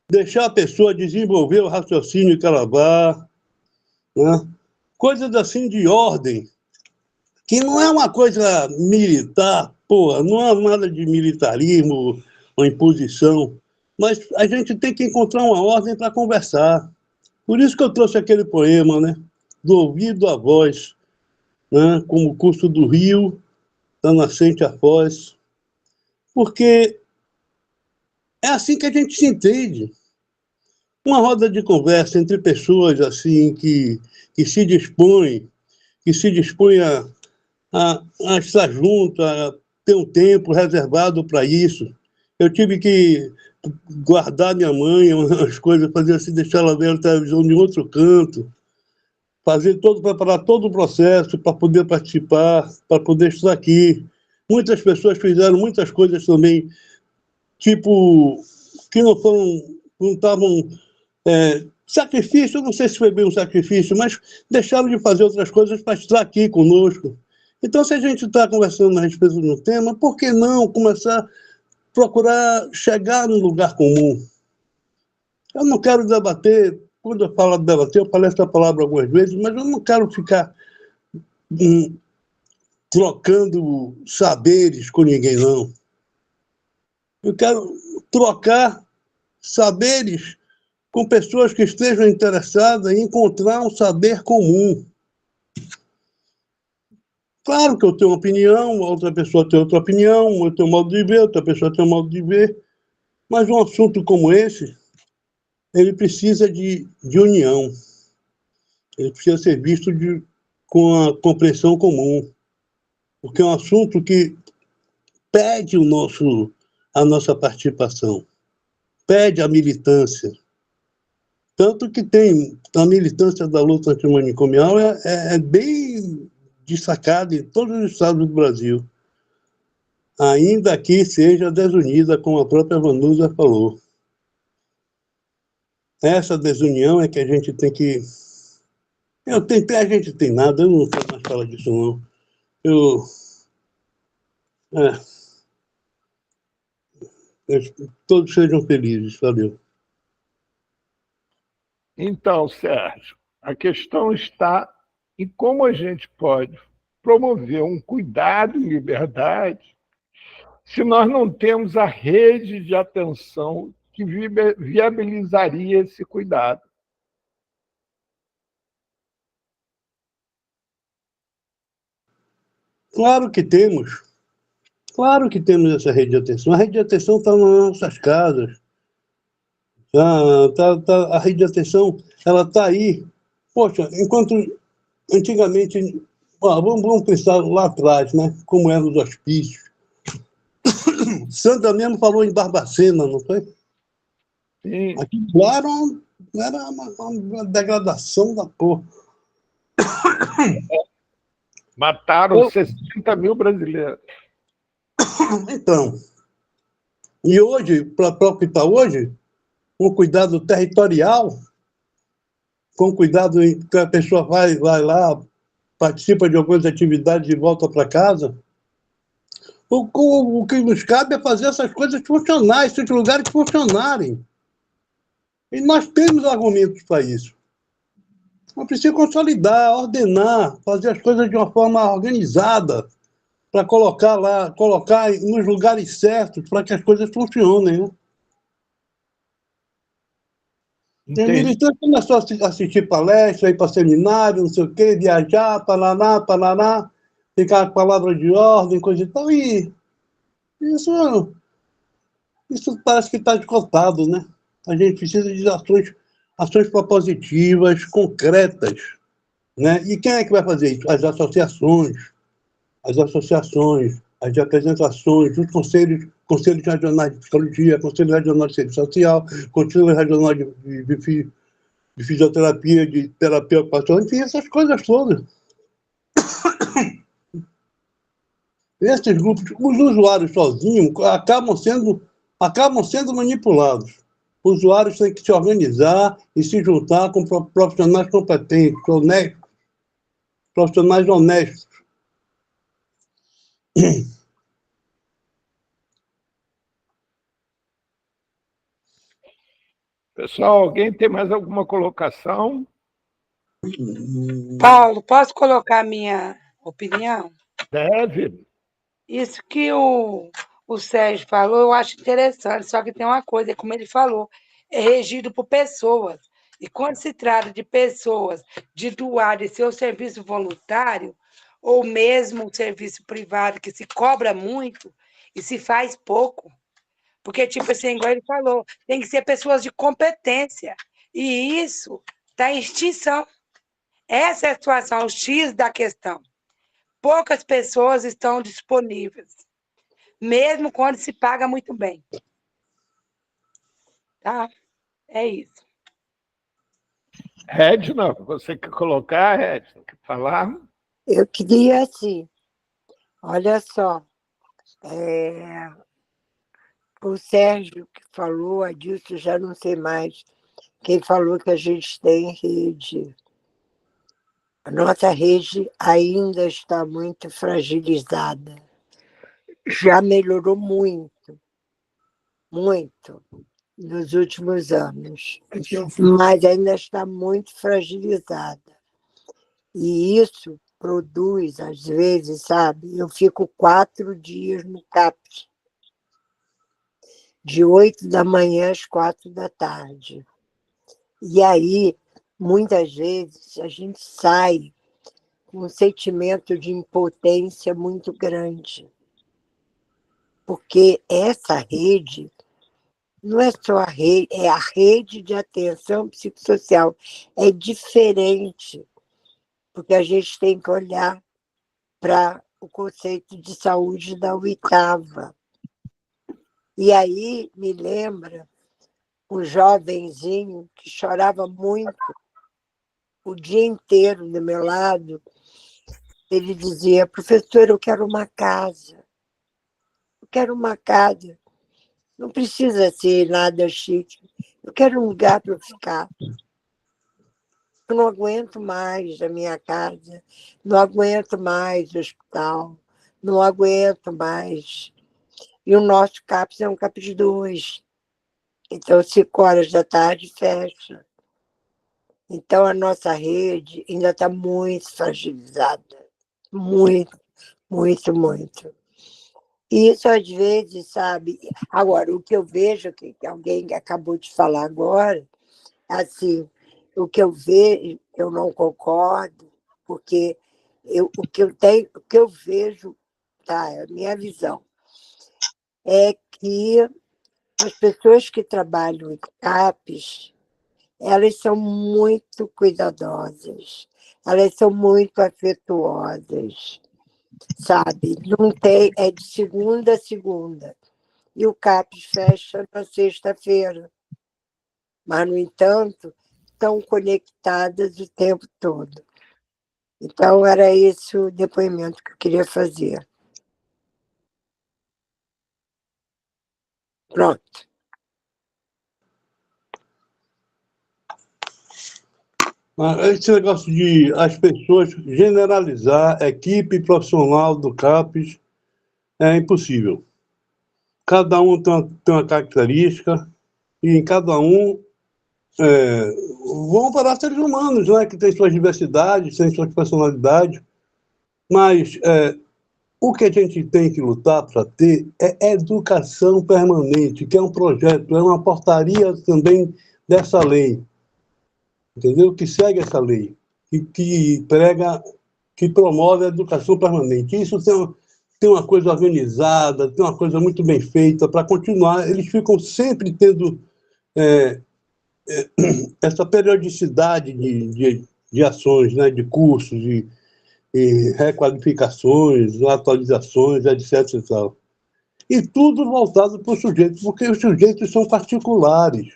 deixar a pessoa desenvolver o raciocínio que ela vá, né? Coisas assim de ordem, que não é uma coisa militar, porra, não é nada de militarismo ou imposição, mas a gente tem que encontrar uma ordem para conversar. Por isso que eu trouxe aquele poema, né? Do ouvido à voz, né? Como o curso do rio, da nascente à foz, porque é assim que a gente se entende. Uma roda de conversa entre pessoas assim que se dispõem, a estar junto, a ter um tempo reservado para isso. Eu tive que guardar minha mãe, umas coisas, fazer assim, deixar ela ver a televisão de outro canto, preparar todo o processo para poder participar, para poder estar aqui. Muitas pessoas fizeram muitas coisas também, tipo, que não estavam... sacrifício, eu não sei se foi bem um sacrifício, mas deixaram de fazer outras coisas para estar aqui conosco. Então, se a gente está conversando a respeito de um tema, por que não começar a procurar chegar num lugar comum? Eu não quero debater, quando eu falo de debater, eu falei essa palavra algumas vezes, mas eu não quero ficar trocando saberes com ninguém, não. Eu quero trocar saberes com pessoas que estejam interessadas em encontrar um saber comum. Claro que eu tenho uma opinião, outra pessoa tem outra opinião, eu tenho um modo de ver, outra pessoa tem um modo de ver, mas um assunto como esse, ele precisa de união, ele precisa ser visto com a compreensão comum, porque é um assunto que pede a nossa participação, pede a militância. Tanto que tem a militância da luta antimanicomial é bem destacada em todos os estados do Brasil, ainda que seja desunida, como a própria Vanusa falou. Essa desunião é que a gente tem que... A gente tem nada, eu não quero mais falar disso, não. Todos sejam felizes, valeu. Então, Sérgio, a questão está em como a gente pode promover um cuidado em liberdade se nós não temos a rede de atenção que viabilizaria esse cuidado. Claro que temos. Claro que temos essa rede de atenção. A rede de atenção está nas nossas casas. A rede de atenção, ela está aí. Poxa, enquanto antigamente, vamos pensar lá atrás, né? Como eram os hospícios. Sandra mesmo falou em Barbacena, não foi? Sim. Aquilo lá era uma degradação da porra. Mataram 60 mil brasileiros. Então, e hoje, para o que está hoje, com cuidado territorial, com cuidado em que a pessoa vai lá, participa de algumas atividades e volta para casa, o que nos cabe é fazer essas coisas funcionar, esses lugares funcionarem. E nós temos argumentos para isso. Nós precisamos consolidar, ordenar, fazer as coisas de uma forma organizada, para colocar nos lugares certos, para que as coisas funcionem, né? Tem militante que começou a assistir palestra, ir para seminário, não sei o quê, viajar, paraná, ficar com palavra de ordem, coisa e tal, e isso parece que está esgotado, né? A gente precisa de ações propositivas, concretas, né? E quem é que vai fazer isso? As associações, as apresentações, os conselhos regionais de psicologia, conselho regional de serviço social, conselho regional de fisioterapia, de terapia ocupacional, enfim, essas coisas todas. Esses grupos, os usuários sozinhos, acabam sendo manipulados. Os usuários têm que se organizar e se juntar com profissionais competentes, profissionais honestos. Pessoal, alguém tem mais alguma colocação? Paulo, posso colocar minha opinião? Deve. Isso que o Sérgio falou, eu acho interessante, só que tem uma coisa, como ele falou, é regido por pessoas. E quando se trata de pessoas de doar de seu serviço voluntário, ou mesmo o serviço privado, que se cobra muito e se faz pouco, porque, tipo assim, igual ele falou, tem que ser pessoas de competência. E isso está em extinção. Essa é a situação, o X da questão. Poucas pessoas estão disponíveis, mesmo quando se paga muito bem. Tá? É isso. Edna, você quer colocar, Edna? Quer falar? Eu queria, assim, olha só, o Sérgio que falou, a Dilson, já não sei mais, quem falou que a gente tem rede. A nossa rede ainda está muito fragilizada. Já melhorou muito, muito, nos últimos anos, mas ainda está muito fragilizada. E isso produz, às vezes, sabe? Eu fico 4 dias no CAPS, de 8 da manhã às 4 da tarde. E aí, muitas vezes, a gente sai com um sentimento de impotência muito grande. Porque essa rede não é só a rede, é a rede de atenção psicossocial. É diferente, porque a gente tem que olhar para o conceito de saúde da 8ª. E aí me lembra um jovenzinho que chorava muito o dia inteiro do meu lado, ele dizia, professor, eu quero uma casa. Eu quero uma casa. Não precisa ser nada chique. Eu quero um lugar para eu ficar. Eu não aguento mais a minha casa, não aguento mais o hospital, não aguento mais. E o nosso CAPS é um CAPS 2. Então, 5 horas da tarde fecha. Então, a nossa rede ainda está muito fragilizada. Muito, muito, muito. E isso, às vezes, sabe... Agora, o que eu vejo, que alguém acabou de falar agora, assim, o que eu vejo, eu não concordo, porque o que eu vejo, tá, a minha visão, é que as pessoas que trabalham em CAPES, elas são muito cuidadosas, elas são muito afetuosas, sabe? Não tem, é de segunda a segunda. E o CAPES fecha na sexta-feira. Mas, no entanto, estão conectadas o tempo todo. Então, era esse o depoimento que eu queria fazer. Pronto. Esse negócio de as pessoas generalizar a equipe profissional do CAPES é impossível. Cada um tem uma característica e em cada um vão parar seres humanos, né, que têm suas diversidades, têm suas personalidades, mas o que a gente tem que lutar para ter é educação permanente, que é um projeto, é uma portaria também dessa lei, entendeu? Que segue essa lei, que prega, que promove a educação permanente. Isso tem uma coisa organizada, tem uma coisa muito bem feita para continuar. Eles ficam sempre tendo essa periodicidade de ações, né, de cursos, e requalificações, atualizações, etc. E tal. E tudo voltado para o sujeito, porque os sujeitos são particulares.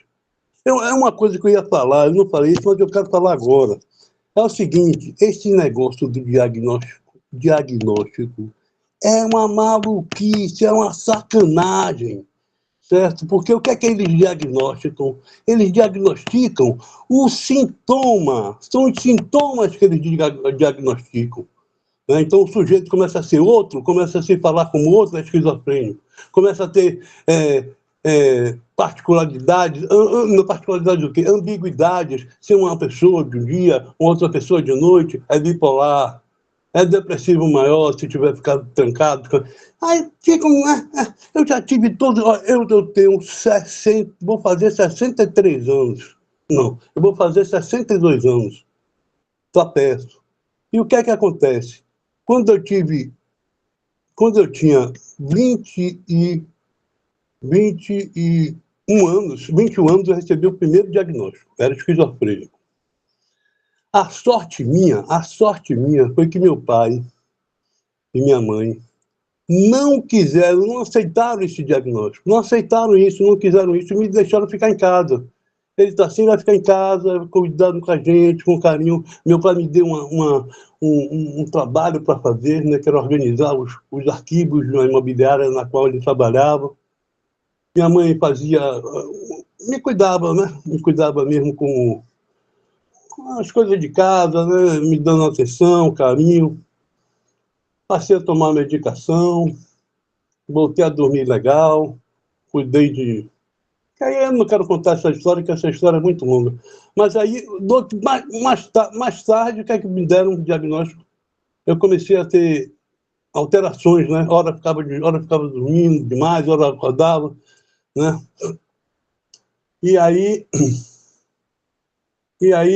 É uma coisa que eu ia falar, eu não falei isso, mas eu quero falar agora. É o seguinte, esse negócio do diagnóstico é uma maluquice, é uma sacanagem, certo? Porque o que é que eles diagnosticam? Eles diagnosticam o sintoma, são os sintomas que eles diagnosticam. Né? Então, o sujeito começa a ser outro, começa a se falar como outro, é esquizofrênico. Começa a ter particularidades, não particularidade do quê? Ambiguidades, ser uma pessoa de um dia, outra pessoa de noite, é bipolar, é depressivo maior se tiver ficado trancado. Aí fica eu já tive todos, eu tenho 60, vou fazer 63 anos. Não, eu vou fazer 62 anos. Só peço. E o que é que acontece? Quando eu tinha 21 anos, eu recebi o primeiro diagnóstico. Era esquizofrênico. A sorte minha foi que meu pai e minha mãe não aceitaram esse diagnóstico. Não aceitaram isso, não quiseram isso, e me deixaram ficar em casa. Ele está assim, vai ficar em casa, cuidando com a gente, com carinho. Meu pai me deu um trabalho para fazer, né, que era organizar os arquivos na imobiliária na qual ele trabalhava. Minha mãe me cuidava, né? Me cuidava mesmo com as coisas de casa, né? Me dando atenção, carinho. Passei a tomar medicação, voltei a dormir legal, cuidei de... Aí eu não quero contar essa história, porque essa história é muito longa. Mas aí, mais tarde, o que é que me deram um diagnóstico? Eu comecei a ter alterações, né? Hora ficava dormindo demais, hora acordava, né? E aí,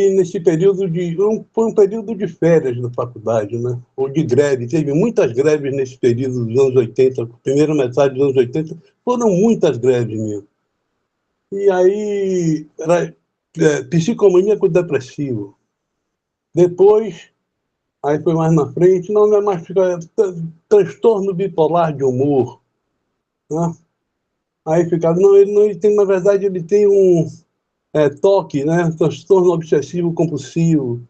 nesse período foi um período de férias na faculdade, né? Ou de greve. Teve muitas greves nesse período dos anos 80, primeira metade dos anos 80, foram muitas greves mesmo. E aí, era psicomaníaco depressivo. Depois, aí foi mais na frente, não é mais transtorno bipolar de humor. Né? Aí ficava, ele tem, na verdade, ele tem um toque, né? Transtorno obsessivo compulsivo.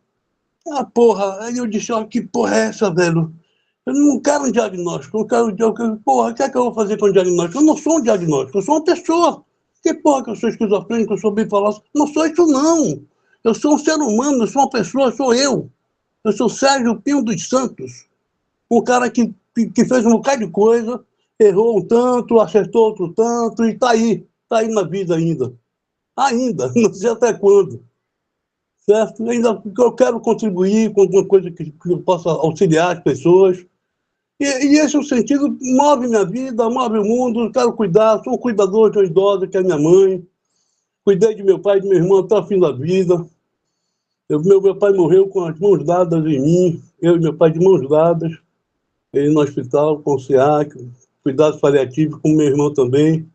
Ah, porra. Aí eu disse, ó, que porra é essa, velho? Eu não quero um diagnóstico, eu quero, porra, o que é que eu vou fazer com o diagnóstico? Eu não sou um diagnóstico, eu sou uma pessoa. Que porra que eu sou esquizofrênico, eu sou bipolar? Não sou isso, não. Eu sou um ser humano, eu sou uma pessoa, sou eu. Eu sou Sérgio Pinho dos Santos, um cara que fez um bocado de coisa, errou um tanto, acertou outro tanto, e tá aí na vida ainda. Ainda, não sei até quando. Certo? Ainda eu quero contribuir com alguma coisa que eu possa auxiliar as pessoas. E esse é o sentido, move minha vida, move o mundo, quero cuidar, sou um cuidador de uma idosa, que é minha mãe, cuidei de meu pai e de meu irmão até o fim da vida. Meu pai morreu com as mãos dadas em mim, eu e meu pai de mãos dadas, ele no hospital, com SEAC, cuidados paliativos com meu irmão também.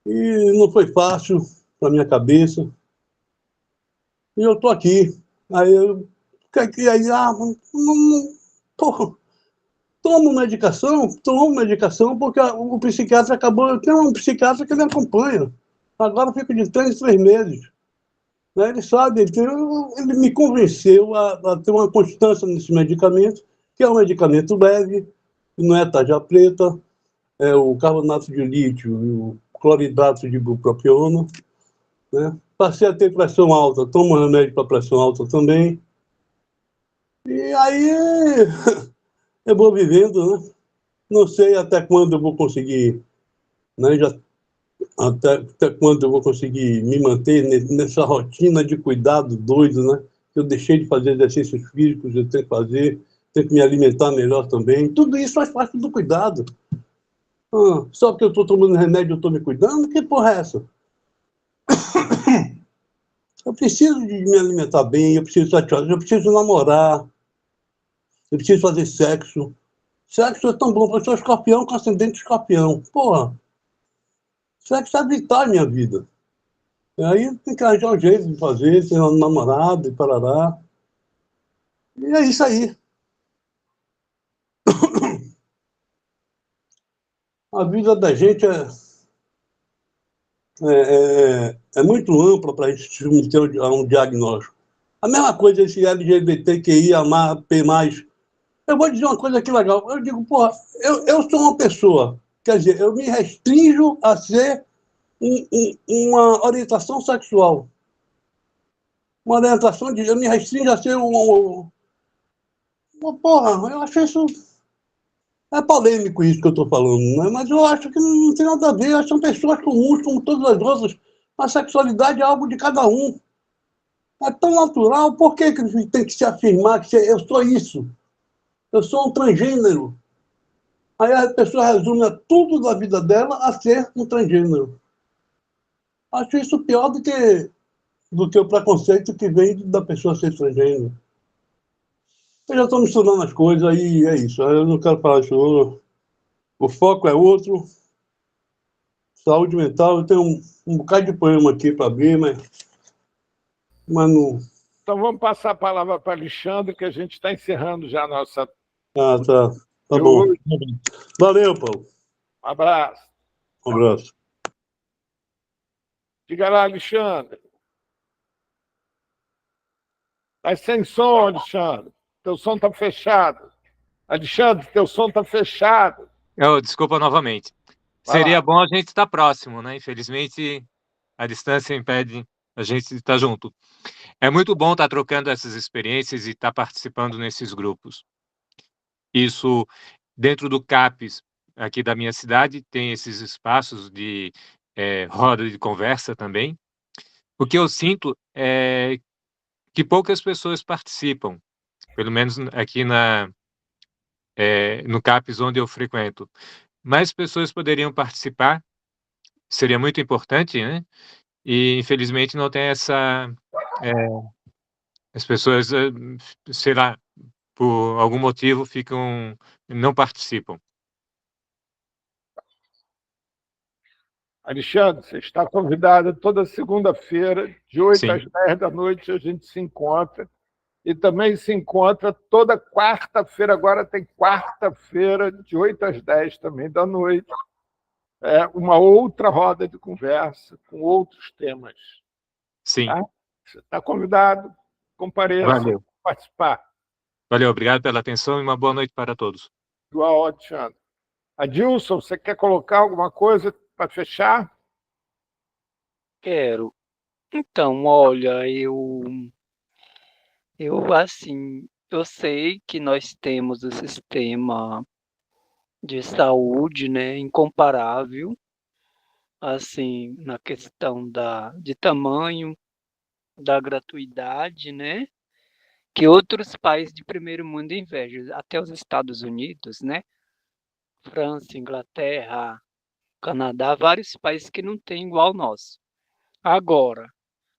E não foi fácil para minha cabeça. E eu estou aqui. Porra, tomo medicação porque o psiquiatra acabou. Eu tenho um psiquiatra que me acompanha. Agora eu fico de 3 em 3 meses. Né? Ele sabe, ele me convenceu a ter uma constância nesse medicamento, que é um medicamento leve, não é tarja preta, é o carbonato de lítio e o cloridrato de bupropiona. Né? Passei a ter pressão alta, tomo remédio para pressão alta também. E aí eu vou vivendo, né? Não sei até quando eu vou conseguir, né? Até quando eu vou conseguir me manter nessa rotina de cuidado doido, né? Eu deixei de fazer exercícios físicos, eu tenho que fazer, tenho que me alimentar melhor também. Tudo isso faz parte do cuidado. Só porque eu estou tomando remédio, eu estou me cuidando? Que porra é essa? Eu preciso de me alimentar bem, eu preciso namorar, eu preciso fazer sexo. Sexo é tão bom, eu sou escorpião com ascendente escorpião. Porra, sexo é vital em minha vida. E aí tem que arranjar um jeito de fazer, ter um namorado e parará. E é isso aí. A vida da gente é muito ampla para a gente se submeter a um diagnóstico. A mesma coisa esse LGBTQIA+, P+. Eu vou dizer uma coisa aqui legal. Eu digo, porra, eu sou uma pessoa. Quer dizer, eu me restringo a ser uma orientação sexual. Uma orientação eu me restringo a ser porra, eu acho isso. É polêmico isso que eu estou falando, né? Mas eu acho que não tem nada a ver. São pessoas comuns, como todas as outras. A sexualidade é algo de cada um. É tão natural, por que tem que se afirmar que eu sou isso? Eu sou um transgênero. Aí a pessoa resume tudo da vida dela a ser um transgênero. Acho isso pior do que o preconceito que vem da pessoa ser transgênero. Eu já estou misturando as coisas, aí é isso. Eu não quero falar isso. O foco é outro. Saúde mental, eu tenho um bocado de poema aqui para abrir, mas não. Então vamos passar a palavra para Alexandre, que a gente está encerrando já a nossa. Tá bom. Valeu, Paulo. Um abraço. Um abraço. Diga lá, Alexandre. Está sem som, Alexandre. Teu som está fechado. Alexandre, teu som está fechado. Desculpa novamente. Seria bom a gente estar próximo, né? Infelizmente, a distância impede a gente estar junto. É muito bom estar trocando essas experiências e estar participando nesses grupos. Isso, dentro do CAPES, aqui da minha cidade, tem esses espaços de roda de conversa também. O que eu sinto é que poucas pessoas participam, pelo menos aqui no CAPES onde eu frequento. Mais pessoas poderiam participar, seria muito importante, né? E, infelizmente, não tem as pessoas, sei lá, por algum motivo, não participam. Alexandre, você está convidado toda segunda-feira, de 8 Sim. às 10 da noite, a gente se encontra. E também se encontra toda quarta-feira, agora tem quarta-feira, de 8 às 10 também da noite. Uma outra roda de conversa com outros temas. Sim. Tá? Você está convidado, compareça. Valeu. participar. Valeu, obrigado pela atenção e uma boa noite para todos. Igual, Alexandre. Adilson, você quer colocar alguma coisa para fechar? Quero. Então, olha, assim, eu sei que nós temos o sistema de saúde, né, incomparável, assim, na questão de tamanho, da gratuidade, né, que outros países de primeiro mundo invejam, até os Estados Unidos, né, França, Inglaterra, Canadá, vários países que não têm igual ao nosso. Agora,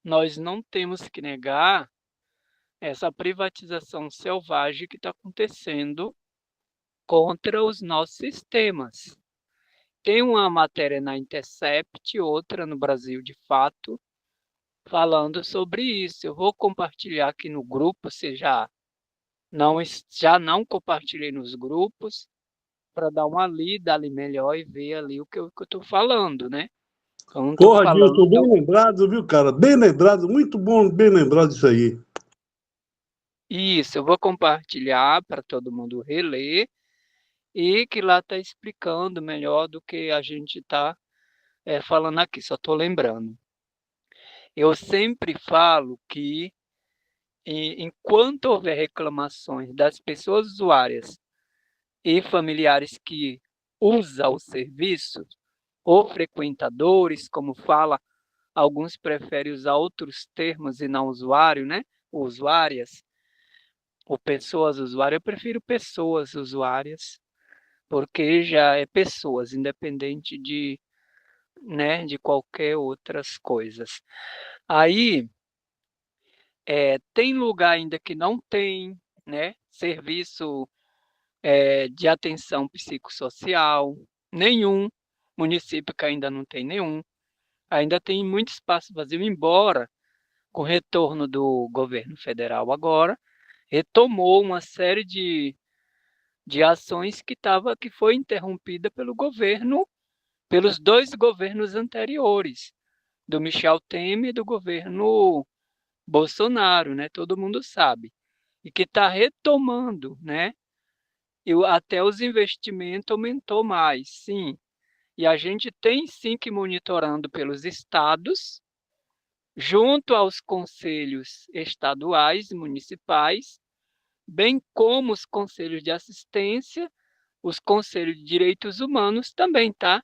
nós não temos que negar essa privatização selvagem que está acontecendo contra os nossos sistemas. Tem uma matéria na Intercept, outra no Brasil de Fato, falando sobre isso. Eu vou compartilhar aqui no grupo, se já não compartilhei nos grupos, para dar uma lida ali melhor e ver ali o que eu estou falando, né? Então, Porra, Dilson, bem lembrado, viu, cara? Bem lembrado, muito bom, bem lembrado isso aí. Isso, eu vou compartilhar para todo mundo reler e que lá está explicando melhor do que a gente está falando aqui, só estou lembrando. Eu sempre falo que enquanto houver reclamações das pessoas usuárias e familiares que usam o serviço, ou frequentadores, como fala, alguns preferem usar outros termos e não usuário, né? Usuárias, ou pessoas usuárias, eu prefiro pessoas usuárias, porque já é pessoas, independente né, de qualquer outras coisas. Aí, tem lugar ainda que não tem, né, serviço de atenção psicossocial, nenhum município que ainda não tem nenhum, ainda tem muito espaço vazio, embora com o retorno do governo federal agora, retomou uma série de ações que foi interrompida pelos dois governos anteriores, do Michel Temer e do governo Bolsonaro, né? Todo mundo sabe. E que está retomando, né? E até os investimentos aumentou mais, sim. E a gente tem sim que ir monitorando pelos estados, junto aos conselhos estaduais e municipais, bem como os conselhos de assistência, os conselhos de direitos humanos também, tá?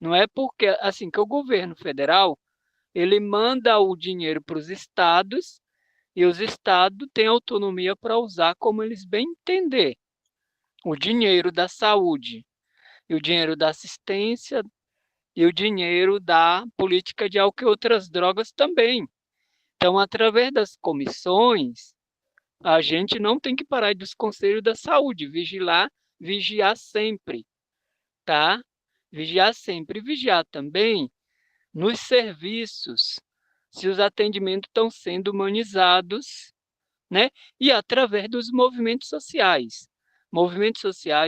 Não é porque, assim, que o governo federal, ele manda o dinheiro para os estados e os estados têm autonomia para usar como eles bem entender. O dinheiro da saúde, e o dinheiro da assistência, e o dinheiro da política de álcool e outras drogas também. Então, através das comissões, a gente não tem que parar dos conselhos da saúde, vigiar sempre, tá? Vigiar sempre. E vigiar também nos serviços, se os atendimentos estão sendo humanizados, né? E através dos movimentos sociais,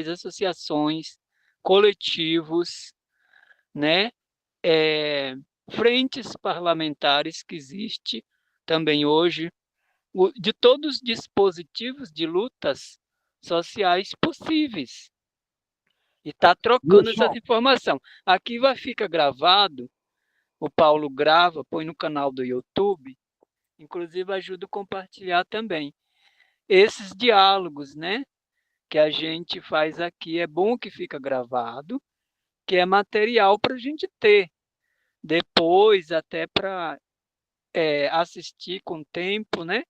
associações, coletivos, né? Frentes parlamentares que existe também hoje, de todos os dispositivos de lutas sociais possíveis. E está trocando essa informação. Aqui fica gravado, o Paulo grava, põe no canal do YouTube, inclusive ajuda a compartilhar também. Esses diálogos, né, que a gente faz aqui, é bom que fica gravado, que é material para a gente ter. Depois, até para assistir com tempo, né?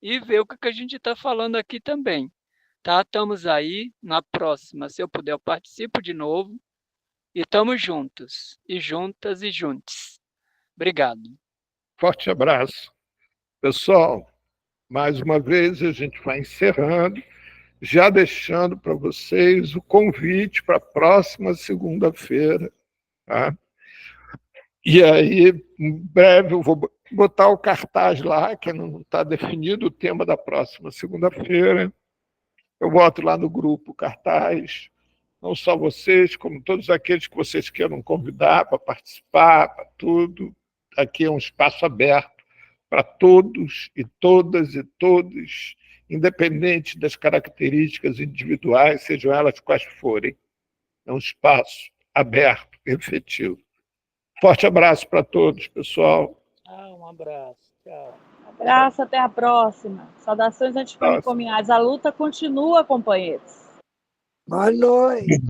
E ver o que a gente está falando aqui também. Tá? Estamos aí. Na próxima, se eu puder, eu participo de novo. E estamos juntos. E juntas e juntos. Obrigado. Forte abraço. Pessoal, mais uma vez a gente vai encerrando, já deixando para vocês o convite para a próxima segunda-feira. Tá? E aí, em breve, eu vou botar o cartaz lá, que não está definido o tema da próxima segunda-feira. Eu boto lá no grupo o cartaz, não só vocês, como todos aqueles que vocês queiram convidar para participar, para tudo. Aqui é um espaço aberto para todos e todas e todos, independente das características individuais, sejam elas quais forem. É um espaço aberto, efetivo. Forte abraço para todos, pessoal. Um abraço. Tchau. Abraço, até a próxima. Saudações antifanicomiais. A luta continua, companheiros. Boa noite.